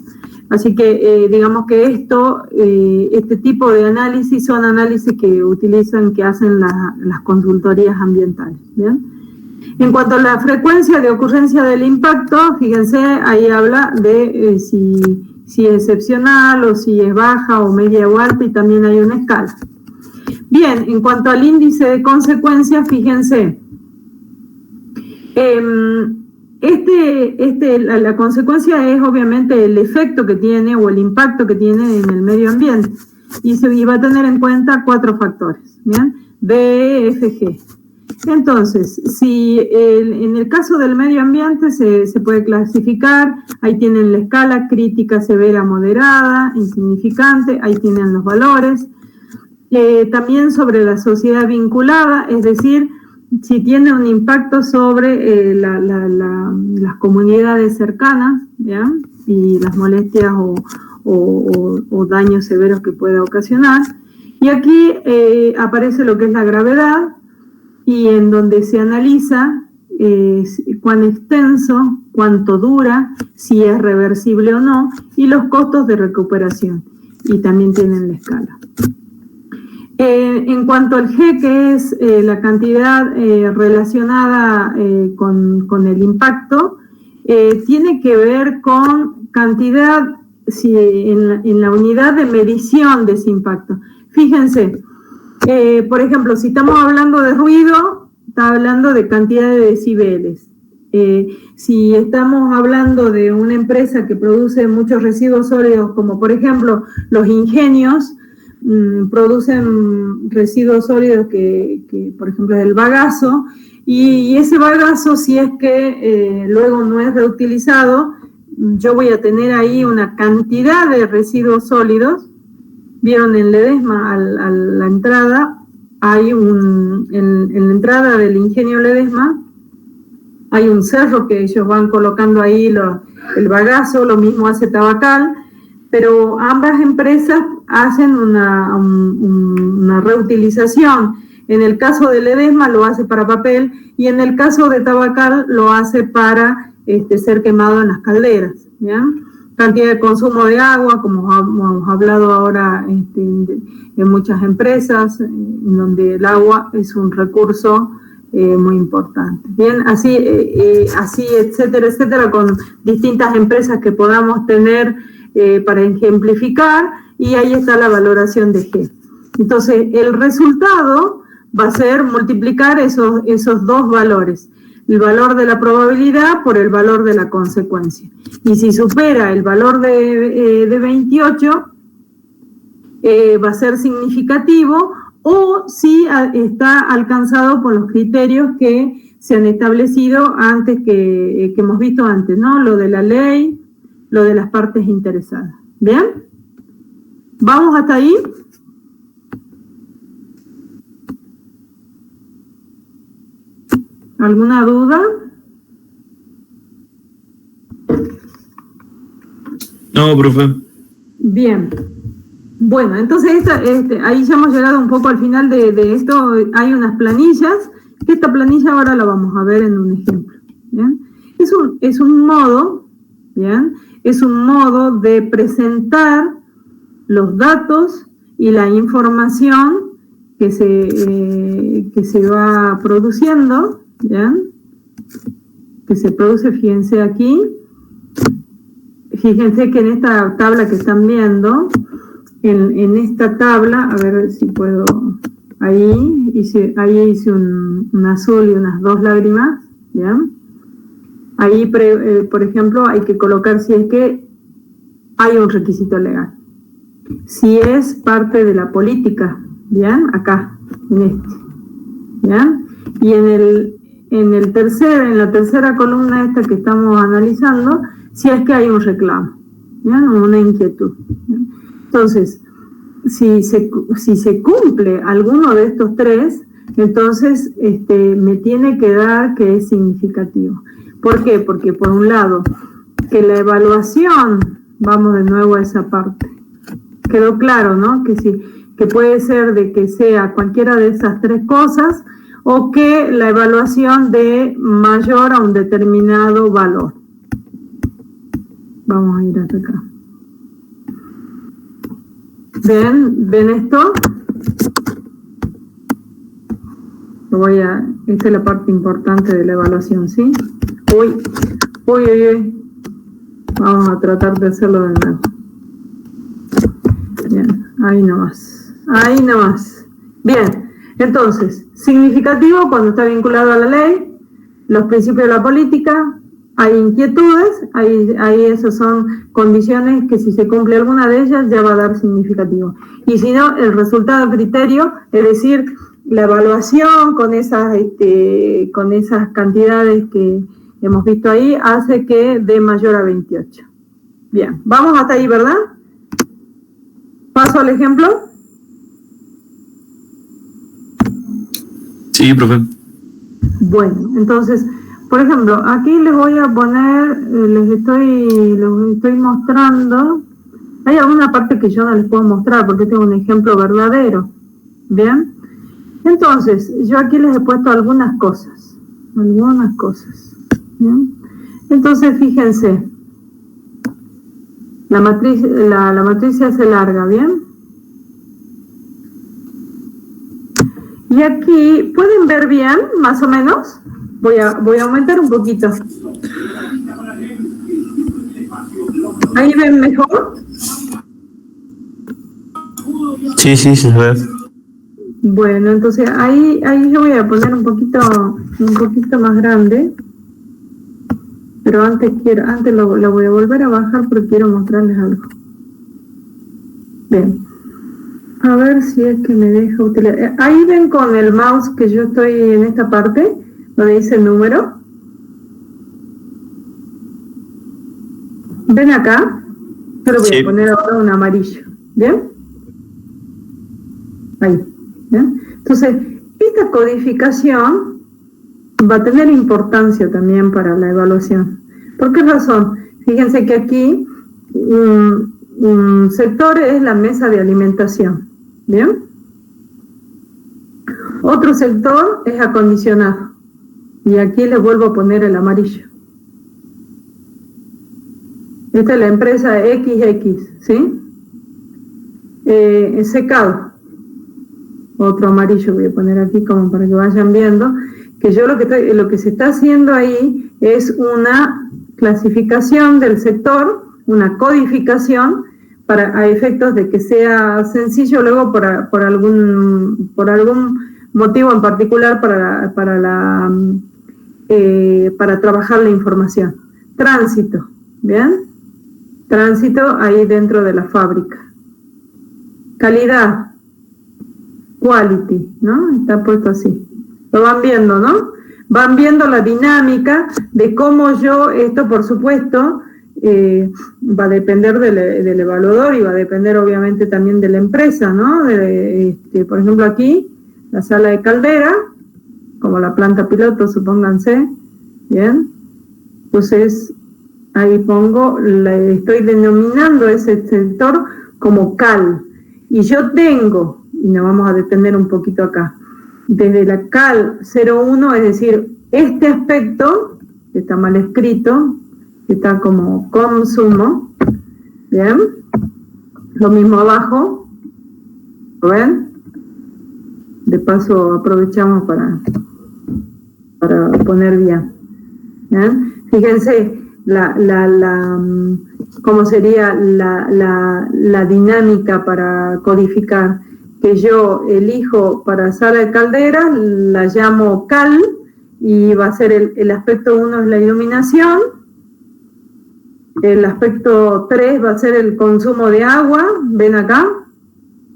Así que digamos que este tipo de análisis son análisis que hacen las consultorías ambientales, ¿bien? En cuanto a la frecuencia de ocurrencia del impacto, fíjense, ahí habla de si es excepcional o si es baja o media o alta, y también hay una escala. Bien, en cuanto al índice de consecuencia, fíjense, la consecuencia es obviamente el efecto que tiene o el impacto que tiene en el medio ambiente, y va a tener en cuenta 4 factores, ¿bien? B, E, F, G. Entonces, si en el caso del medio ambiente se puede clasificar, ahí tienen la escala: crítica, severa, moderada, insignificante, ahí tienen los valores. También sobre la sociedad vinculada, es decir, si tiene un impacto sobre las comunidades cercanas, ¿ya? Y las molestias o daños severos que pueda ocasionar. Y aquí aparece lo que es la gravedad, y en donde se analiza cuán extenso, cuánto dura, si es reversible o no, y los costos de recuperación. Y también tienen la escala. En cuanto al G, que es la cantidad relacionada con el impacto, tiene que ver con cantidad en la unidad de medición de ese impacto. Fíjense, por ejemplo, si estamos hablando de ruido, está hablando de cantidad de decibeles. Si estamos hablando de una empresa que produce muchos residuos sólidos, como por ejemplo los ingenios, producen residuos sólidos que por ejemplo es el bagazo, y ese bagazo, si es que luego no es reutilizado, yo voy a tener ahí una cantidad de residuos sólidos. Vieron en Ledesma, a la entrada, hay en la entrada del ingenio Ledesma, hay un cerro que ellos van colocando ahí el bagazo, lo mismo hace Tabacal, pero ambas empresas hacen una reutilización. En el caso de Ledesma lo hace para papel, y en el caso de Tabacal lo hace para ser quemado en las calderas, ¿ya? Cantidad de consumo de agua, como hemos hablado ahora en muchas empresas, en donde el agua es un recurso muy importante. Bien, así etcétera, etcétera, con distintas empresas que podamos tener para ejemplificar, y ahí está la valoración de G. Entonces, el resultado va a ser multiplicar esos dos valores: el valor de la probabilidad por el valor de la consecuencia. Y si supera el valor de 28, va a ser significativo, o si está alcanzado por los criterios que se han establecido antes, que hemos visto antes, ¿no? Lo de la ley, lo de las partes interesadas. ¿Bien? ¿Vamos hasta ahí? ¿Alguna duda? No, profe. Bien. Bueno, entonces ahí ya hemos llegado un poco al final de esto. Hay unas planillas, que esta planilla ahora la vamos a ver en un ejemplo. ¿Bien? Es un modo, ¿bien? Es un modo de presentar los datos y la información que se va produciendo, ¿ya? Que se produce, fíjense aquí, fíjense que en esta tabla que están viendo, en esta tabla, a ver si puedo, ahí hice un azul y unas 2 lágrimas, ¿ya? Ahí, por ejemplo, hay que colocar si es que hay un requisito legal, si es parte de la política, ¿bien? Acá, en ¿bien? Y en la tercera columna esta que estamos analizando, si es que hay un reclamo, ¿bien? Una inquietud, ¿bien? Entonces, si se cumple alguno de estos 3, entonces me tiene que dar que es significativo. ¿Por qué? Porque por un lado, que la evaluación, vamos de nuevo a esa parte, quedó claro, ¿no? Que que puede ser de que sea cualquiera de esas tres cosas, o que la evaluación de mayor a un determinado valor. Vamos a ir hasta acá. ¿Ven esto? Esta es la parte importante de la evaluación, ¿sí? Uy. Vamos a tratar de hacerlo de nuevo. Bien, ahí nomás. Bien, entonces, significativo cuando está vinculado a la ley, los principios de la política, hay inquietudes, ahí esas son condiciones que si se cumple alguna de ellas ya va a dar significativo. Y si no, el resultado criterio, es decir, la evaluación con esas cantidades que hemos visto ahí, hace que dé mayor a 28. Bien, vamos hasta ahí, ¿verdad? ¿Paso al ejemplo? Sí, profe. Bueno, entonces, por ejemplo, aquí les voy a poner, les estoy mostrando, hay alguna parte que yo no les puedo mostrar porque tengo un ejemplo verdadero, ¿bien? Entonces, yo aquí les he puesto algunas cosas, ¿bien? Entonces, fíjense, la matriz se hace larga, ¿bien? Y aquí, ¿pueden ver bien, más o menos? Voy a aumentar un poquito. ¿Ahí ven mejor? Sí, se ve. Bueno, entonces ahí yo voy a poner un poquito más grande. Pero antes lo voy a volver a bajar porque quiero mostrarles algo. Bien. A ver si es que me deja utilizar. Ahí ven con el mouse que yo estoy en esta parte, donde dice el número. ¿Ven acá? Yo lo voy a poner ahora un amarillo. ¿Bien? Ahí. ¿Bien? Entonces, esta codificación va a tener importancia también para la evaluación. ¿Por qué razón? Fíjense que aquí un sector es la mesa de alimentación, ¿bien? Otro sector es acondicionado, y aquí les vuelvo a poner el amarillo. Esta es la empresa XX, ¿sí? Secado. Otro amarillo voy a poner aquí como para que vayan viendo que yo lo que se está haciendo ahí es una clasificación del sector, una codificación a efectos de que sea sencillo luego por algún motivo en particular para trabajar la información. Tránsito, ¿bien? Tránsito ahí dentro de la fábrica. Calidad, quality, ¿no? Está puesto así. Lo van viendo, ¿no? Van viendo la dinámica de cómo esto por supuesto va a depender del evaluador y va a depender obviamente también de la empresa, ¿no? Por ejemplo aquí, la sala de caldera, como la planta piloto, supónganse, ¿bien? Entonces, ahí estoy denominando ese sector como cal, y yo tengo, y nos vamos a detener un poquito acá, desde la cal 01, es decir, este aspecto, que está mal escrito, que está como consumo, ¿bien? Lo mismo abajo, ¿lo ven? De paso aprovechamos para poner bien, ¿bien? Fíjense cómo sería la dinámica para codificar, que yo elijo para sala de calderas, la llamo cal, y va a ser el aspecto 1 es la iluminación, el aspecto 3 va a ser el consumo de agua, ven acá,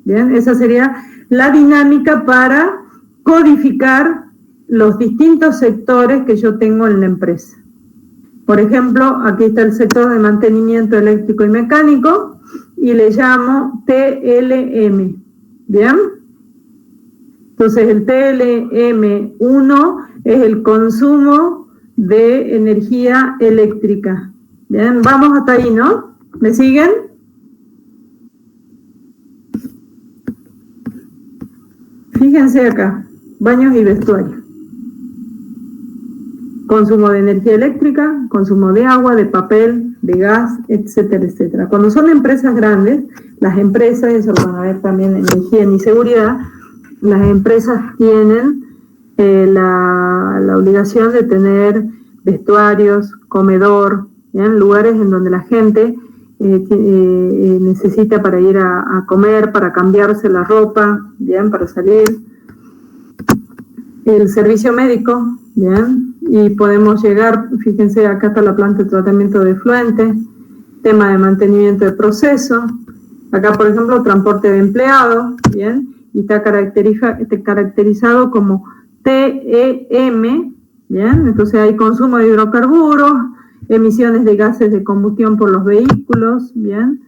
bien, esa sería la dinámica para codificar los distintos sectores que yo tengo en la empresa. Por ejemplo, aquí está el sector de mantenimiento eléctrico y mecánico, y le llamo TLM, ¿bien? Entonces el TLM1 es el consumo de energía eléctrica. Bien, vamos hasta ahí, ¿no? ¿Me siguen? Fíjense acá, baños y vestuarios. Consumo de energía eléctrica, consumo de agua, de papel, de gas, etcétera, etcétera. Cuando son empresas grandes, las empresas, eso lo van a ver también en higiene y seguridad, las empresas tienen la obligación de tener vestuarios, comedor, ¿bien? Lugares en donde la gente necesita para ir a comer, para cambiarse la ropa, ¿bien? Para salir. El servicio médico, ¿bien? Y podemos llegar, fíjense, acá está la planta de tratamiento de efluentes, tema de mantenimiento de proceso, acá por ejemplo transporte de empleados, ¿bien? Y está caracterizado como TEM, ¿bien? Entonces hay consumo de hidrocarburos, emisiones de gases de combustión por los vehículos, ¿bien?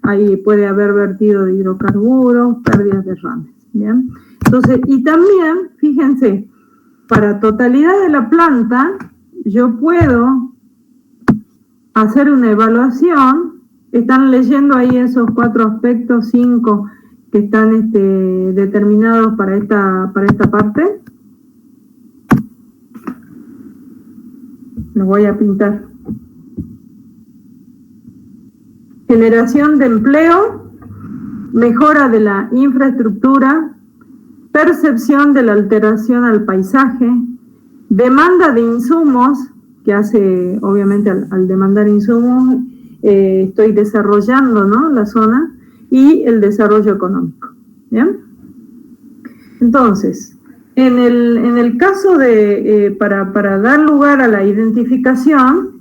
Ahí puede haber vertido de hidrocarburos, pérdidas de derrames, ¿bien? Entonces, y también, fíjense, para totalidad de la planta, yo puedo hacer una evaluación. Están leyendo ahí esos 4 aspectos, 5 que están determinados para esta parte. Los voy a pintar. Generación de empleo, mejora de la infraestructura, percepción de la alteración al paisaje, demanda de insumos, que hace, obviamente, al demandar insumos, estoy desarrollando, ¿no?, la zona, y el desarrollo económico, ¿bien? Entonces, en el caso de, para dar lugar a la identificación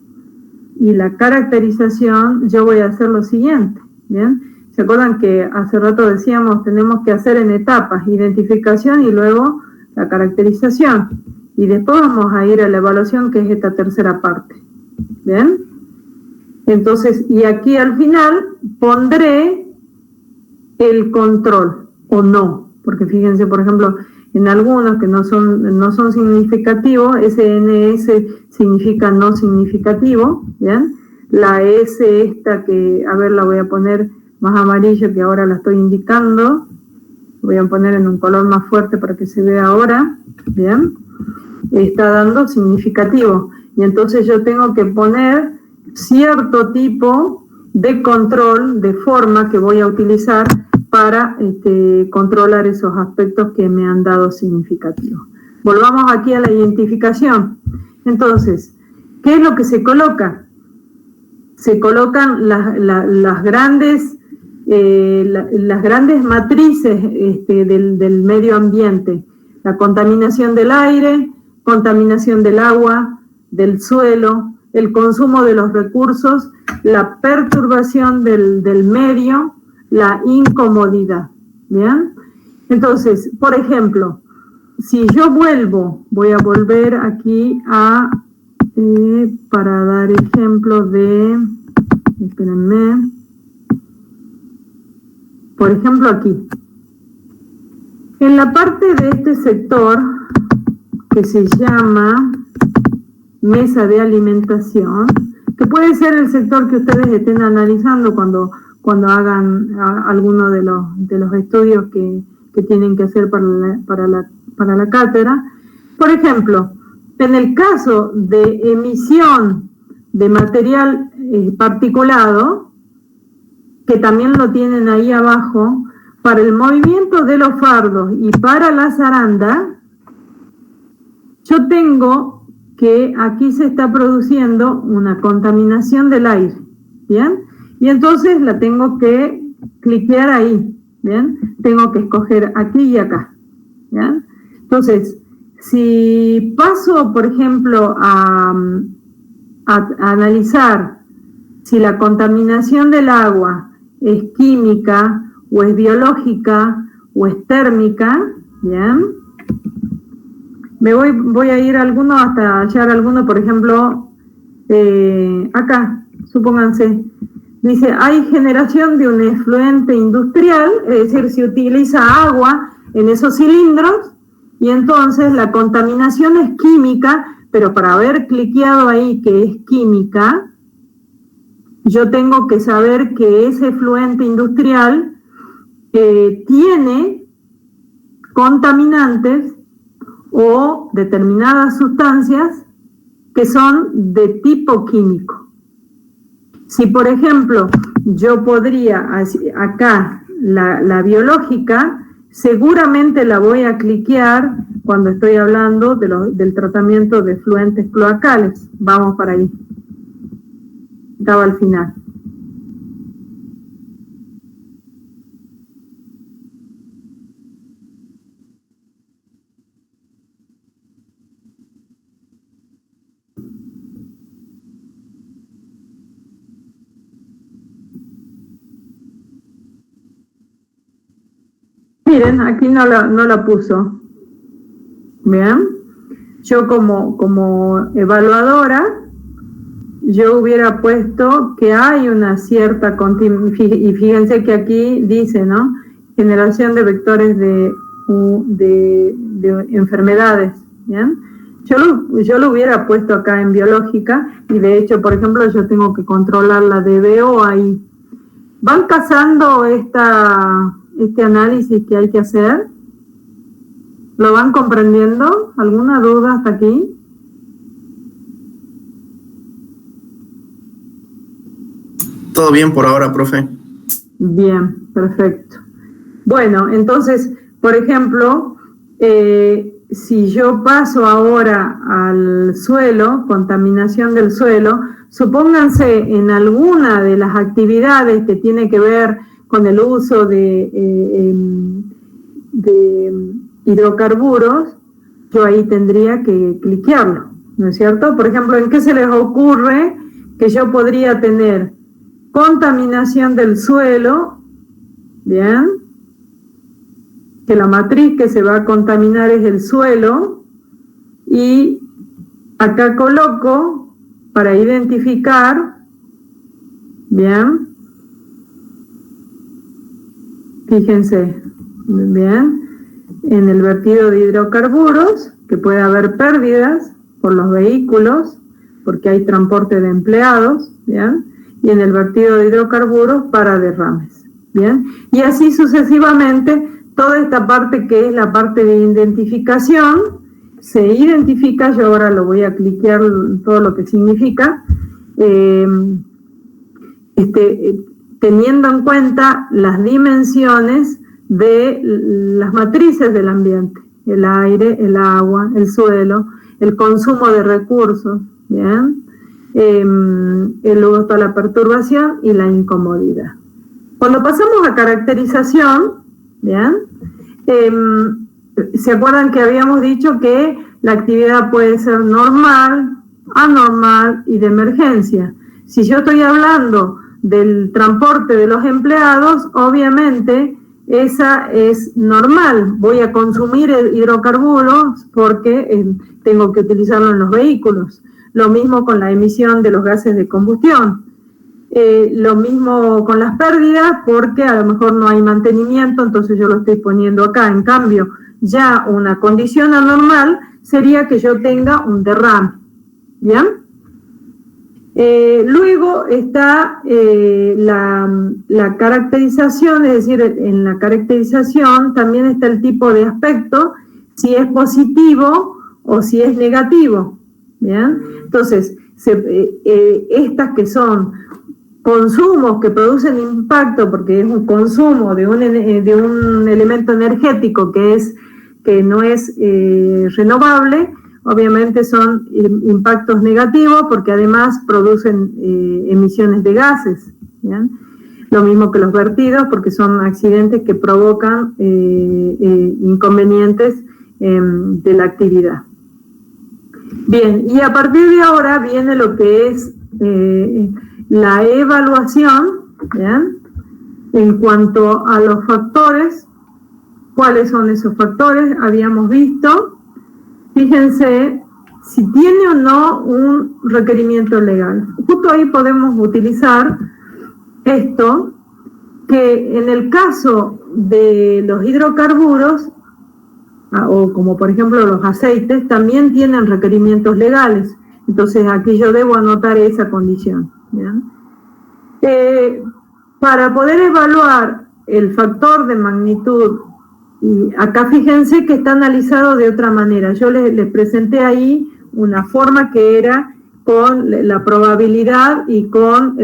y la caracterización, yo voy a hacer lo siguiente, ¿bien? ¿Se acuerdan que hace rato decíamos tenemos que hacer en etapas, identificación y luego la caracterización? Y después vamos a ir a la evaluación, que es esta tercera parte. ¿Bien? Entonces, y aquí al final pondré el control, o no. Porque fíjense, por ejemplo, en algunos que no son significativos, SNS significa no significativo, ¿bien? La S esta que, a ver, la voy a poner más amarillo, que ahora la estoy indicando, voy a poner en un color más fuerte para que se vea ahora, ¿bien? Está dando significativo, y entonces yo tengo que poner cierto tipo de control, de forma que voy a utilizar para controlar esos aspectos que me han dado significativo. Volvamos aquí a la identificación. Entonces, ¿qué es lo que se coloca? Se colocan las grandes matrices del medio ambiente, la contaminación del aire, contaminación del agua, del suelo, el consumo de los recursos, la perturbación del medio, la incomodidad, ¿bien? Entonces, por ejemplo, si yo voy a volver aquí a, para dar ejemplo de, espérenme, por ejemplo aquí, en la parte de este sector que se llama mesa de alimentación, que puede ser el sector que ustedes estén analizando cuando hagan alguno de los estudios que tienen que hacer para la cátedra. Por ejemplo, en el caso de emisión de material particulado, que también lo tienen ahí abajo, para el movimiento de los fardos y para la zaranda, yo tengo que aquí se está produciendo una contaminación del aire, ¿bien? Y entonces la tengo que cliquear ahí, ¿bien? Tengo que escoger aquí y acá, ¿bien? Entonces, si paso, por ejemplo, a analizar si la contaminación del agua es química, o es biológica, o es térmica, ¿bien? Me voy a ir a alguno hasta hallar alguno, por ejemplo, acá, supónganse, dice, hay generación de un efluente industrial, es decir, se utiliza agua en esos cilindros, y entonces la contaminación es química, pero para haber cliqueado ahí que es química, yo tengo que saber que ese efluente industrial tiene contaminantes o determinadas sustancias que son de tipo químico. Si, por ejemplo, yo podría, acá, la biológica, seguramente la voy a cliquear cuando estoy hablando del tratamiento de efluentes cloacales. Vamos para ahí. Estaba al final. Miren, aquí no la puso. Bien. Yo como evaluadora, yo hubiera puesto que hay una cierta y fíjense que aquí dice, ¿no? Generación de vectores de enfermedades. ¿Bien? Yo lo hubiera puesto acá en biológica y de hecho, por ejemplo, yo tengo que controlar la DBO ahí. ¿Van cazando este análisis que hay que hacer? ¿Lo van comprendiendo? ¿Alguna duda hasta aquí? Todo bien por ahora, profe. Bien, perfecto. Bueno, entonces, por ejemplo, si yo paso ahora al suelo, contaminación del suelo, supónganse en alguna de las actividades que tiene que ver con el uso de hidrocarburos, yo ahí tendría que cliquearlo, ¿no es cierto? Por ejemplo, ¿en qué se les ocurre que yo podría tener contaminación del suelo? Bien, que la matriz que se va a contaminar es el suelo, y acá coloco para identificar, bien, fíjense, bien, en el vertido de hidrocarburos, que puede haber pérdidas por los vehículos, porque hay transporte de empleados, bien, y en el vertido de hidrocarburos para derrames, bien, y así sucesivamente. Toda esta parte que es la parte de identificación, se identifica, yo ahora lo voy a cliquear todo lo que significa, teniendo en cuenta las dimensiones de las matrices del ambiente, el aire, el agua, el suelo, el consumo de recursos, ¿bien? El uso a la perturbación y la incomodidad. Cuando pasamos a caracterización, ¿bien? ¿Se acuerdan que habíamos dicho que la actividad puede ser normal, anormal y de emergencia? Si yo estoy hablando del transporte de los empleados, obviamente esa es normal. Voy a consumir hidrocarburos porque tengo que utilizarlo en los vehículos. Lo mismo con la emisión de los gases de combustión. Lo mismo con las pérdidas, porque a lo mejor no hay mantenimiento, entonces yo lo estoy poniendo acá. En cambio, ya una condición anormal sería que yo tenga un derrame. ¿Bien? Luego está la caracterización, es decir, en la caracterización también está el tipo de aspecto, si es positivo o si es negativo. ¿Bien? Entonces, estas que son consumos que producen impacto, porque es un consumo de un elemento energético que no es renovable, obviamente son impactos negativos porque además producen emisiones de gases, ¿bien? Lo mismo que los vertidos, porque son accidentes que provocan inconvenientes de la actividad. Bien, y a partir de ahora viene lo que es la evaluación, ¿bien? En cuanto a los factores. ¿Cuáles son esos factores? Habíamos visto, fíjense, si tiene o no un requerimiento legal. Justo ahí podemos utilizar esto, que en el caso de los hidrocarburos, o como por ejemplo los aceites, también tienen requerimientos legales. Entonces aquí yo debo anotar esa condición. ¿Bien? Para poder evaluar el factor de magnitud Y acá fíjense que está analizado de otra manera. Yo les presenté ahí una forma que era con la probabilidad y con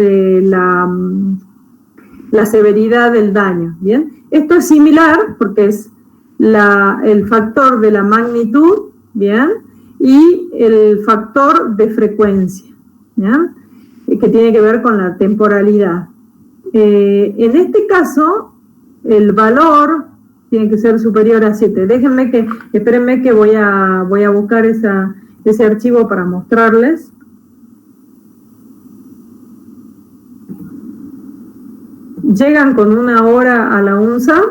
la severidad del daño, ¿bien? Esto es similar porque es el factor de la magnitud, ¿bien? Y el factor de frecuencia, ¿bien? Que tiene que ver con la temporalidad. En este caso, el valor tiene que ser superior a 7. Espérenme que voy a buscar ese archivo para mostrarles. Llegan con 1 hora a la UNSA.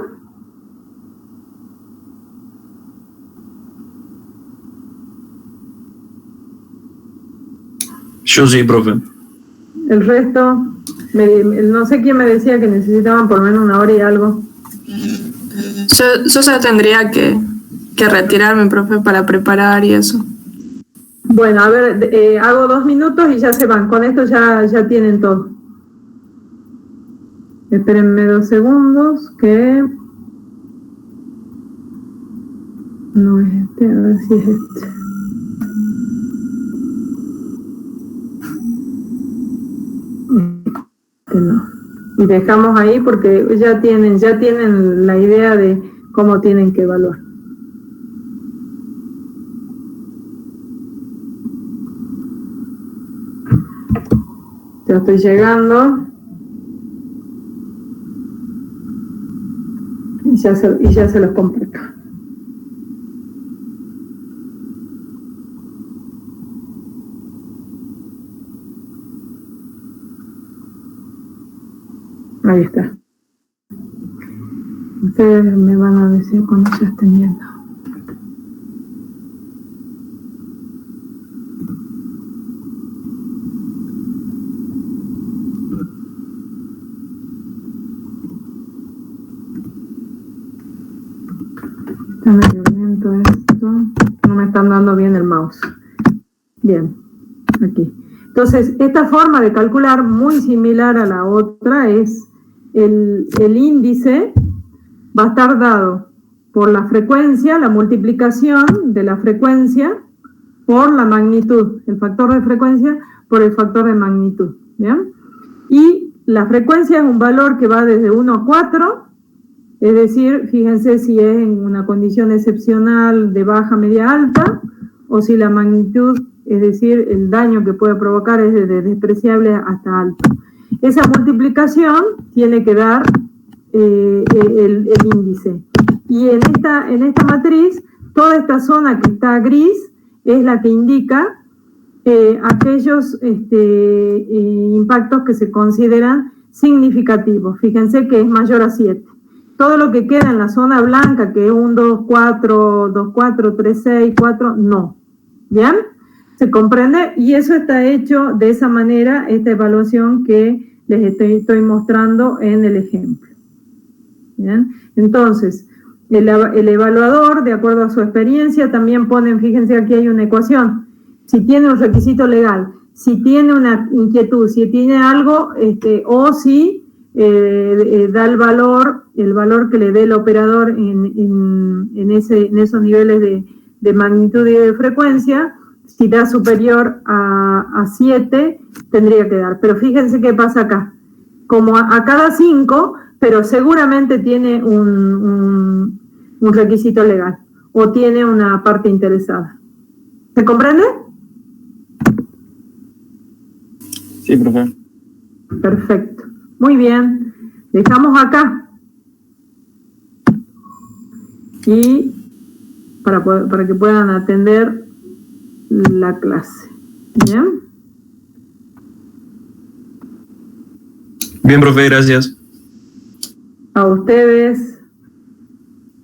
Yo sí, profe. El resto, no sé quién me decía que necesitaban por lo menos 1 hora y algo. Yo ya tendría que retirarme, profe, para preparar y eso. Bueno, a ver, hago 2 minutos y ya se van. Con esto ya tienen todo. Espérenme 2 segundos, que... No es este, a ver si es este. No. Y dejamos ahí porque ya tienen la idea de cómo tienen que evaluar. Ya estoy llegando. Y ya se los complico. Ahí está. Ustedes me van a decir cuando ya estén viendo. Está medio lento esto. No me están dando bien el mouse. Bien, aquí. Entonces, esta forma de calcular, muy similar a la otra, es el índice va a estar dado por la frecuencia, la multiplicación de la frecuencia por la magnitud, el factor de frecuencia por el factor de magnitud, ¿bien? Y la frecuencia es un valor que va desde 1 a 4, es decir, fíjense si es en una condición excepcional de baja, media, alta, o si la magnitud, es decir, el daño que puede provocar es desde despreciable hasta alto. Esa multiplicación tiene que dar el índice. Y en esta matriz, toda esta zona que está gris es la que indica aquellos impactos que se consideran significativos. Fíjense que es mayor a 7. Todo lo que queda en la zona blanca, que es 1, 2, 4, 2, 4, 3, 6, 4, no. ¿Bien? ¿Se comprende? Y eso está hecho de esa manera, esta evaluación que les estoy mostrando en el ejemplo. ¿Bien? Entonces, el evaluador, de acuerdo a su experiencia, también ponen, fíjense, aquí hay una ecuación. Si tiene un requisito legal, si tiene una inquietud, si tiene algo, o si da el valor que le dé el operador en esos niveles de magnitud y de frecuencia. Si da superior a 7, tendría que dar. Pero fíjense qué pasa acá. Como a cada 5, pero seguramente tiene un requisito legal o tiene una parte interesada. ¿Se comprende? Sí, profe. Perfecto. Muy bien. Dejamos acá. Y para que puedan atender la clase. ¿Bien? Bien, profe, gracias. A ustedes.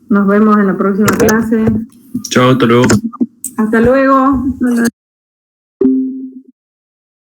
Nos vemos en la próxima clase. Chao, hasta luego. Hasta luego.